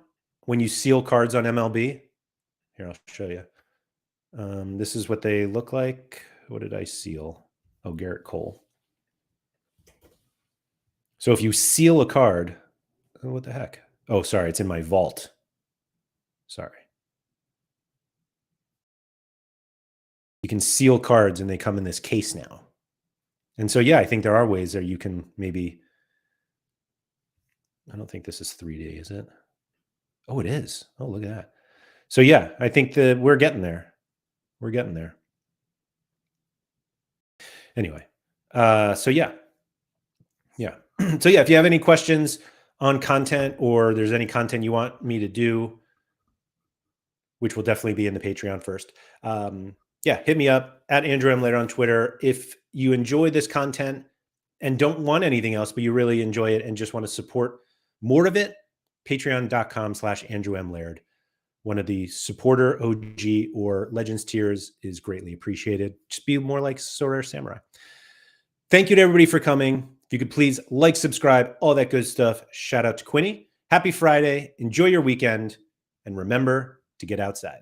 When you seal cards on MLB, here, I'll show you. This is what they look like. What did I seal? Oh, Garrett Cole. So if you seal a card, oh, what the heck? Oh, sorry, it's in my vault. Sorry. You can seal cards and they come in this case now. And so, yeah, I think there are ways that you can maybe, I don't think this is 3D, is it? Oh, it is. Oh, look at that. So yeah, I think that we're getting there. Anyway, so yeah. So yeah, if you have any questions on content or there's any content you want me to do, which will definitely be in the Patreon first, yeah, hit me up at Andrew M. Laird on Twitter. If you enjoy this content and don't want anything else, but you really enjoy it and just want to support more of it, patreon.com/Andrew M. Laird. One of the supporter, OG, or Legends tiers is greatly appreciated. Just be more like SoRare Samurai. Thank you to everybody for coming. If you could please like, subscribe, all that good stuff. Shout out to Quinny. Happy Friday. Enjoy your weekend. And remember to get outside.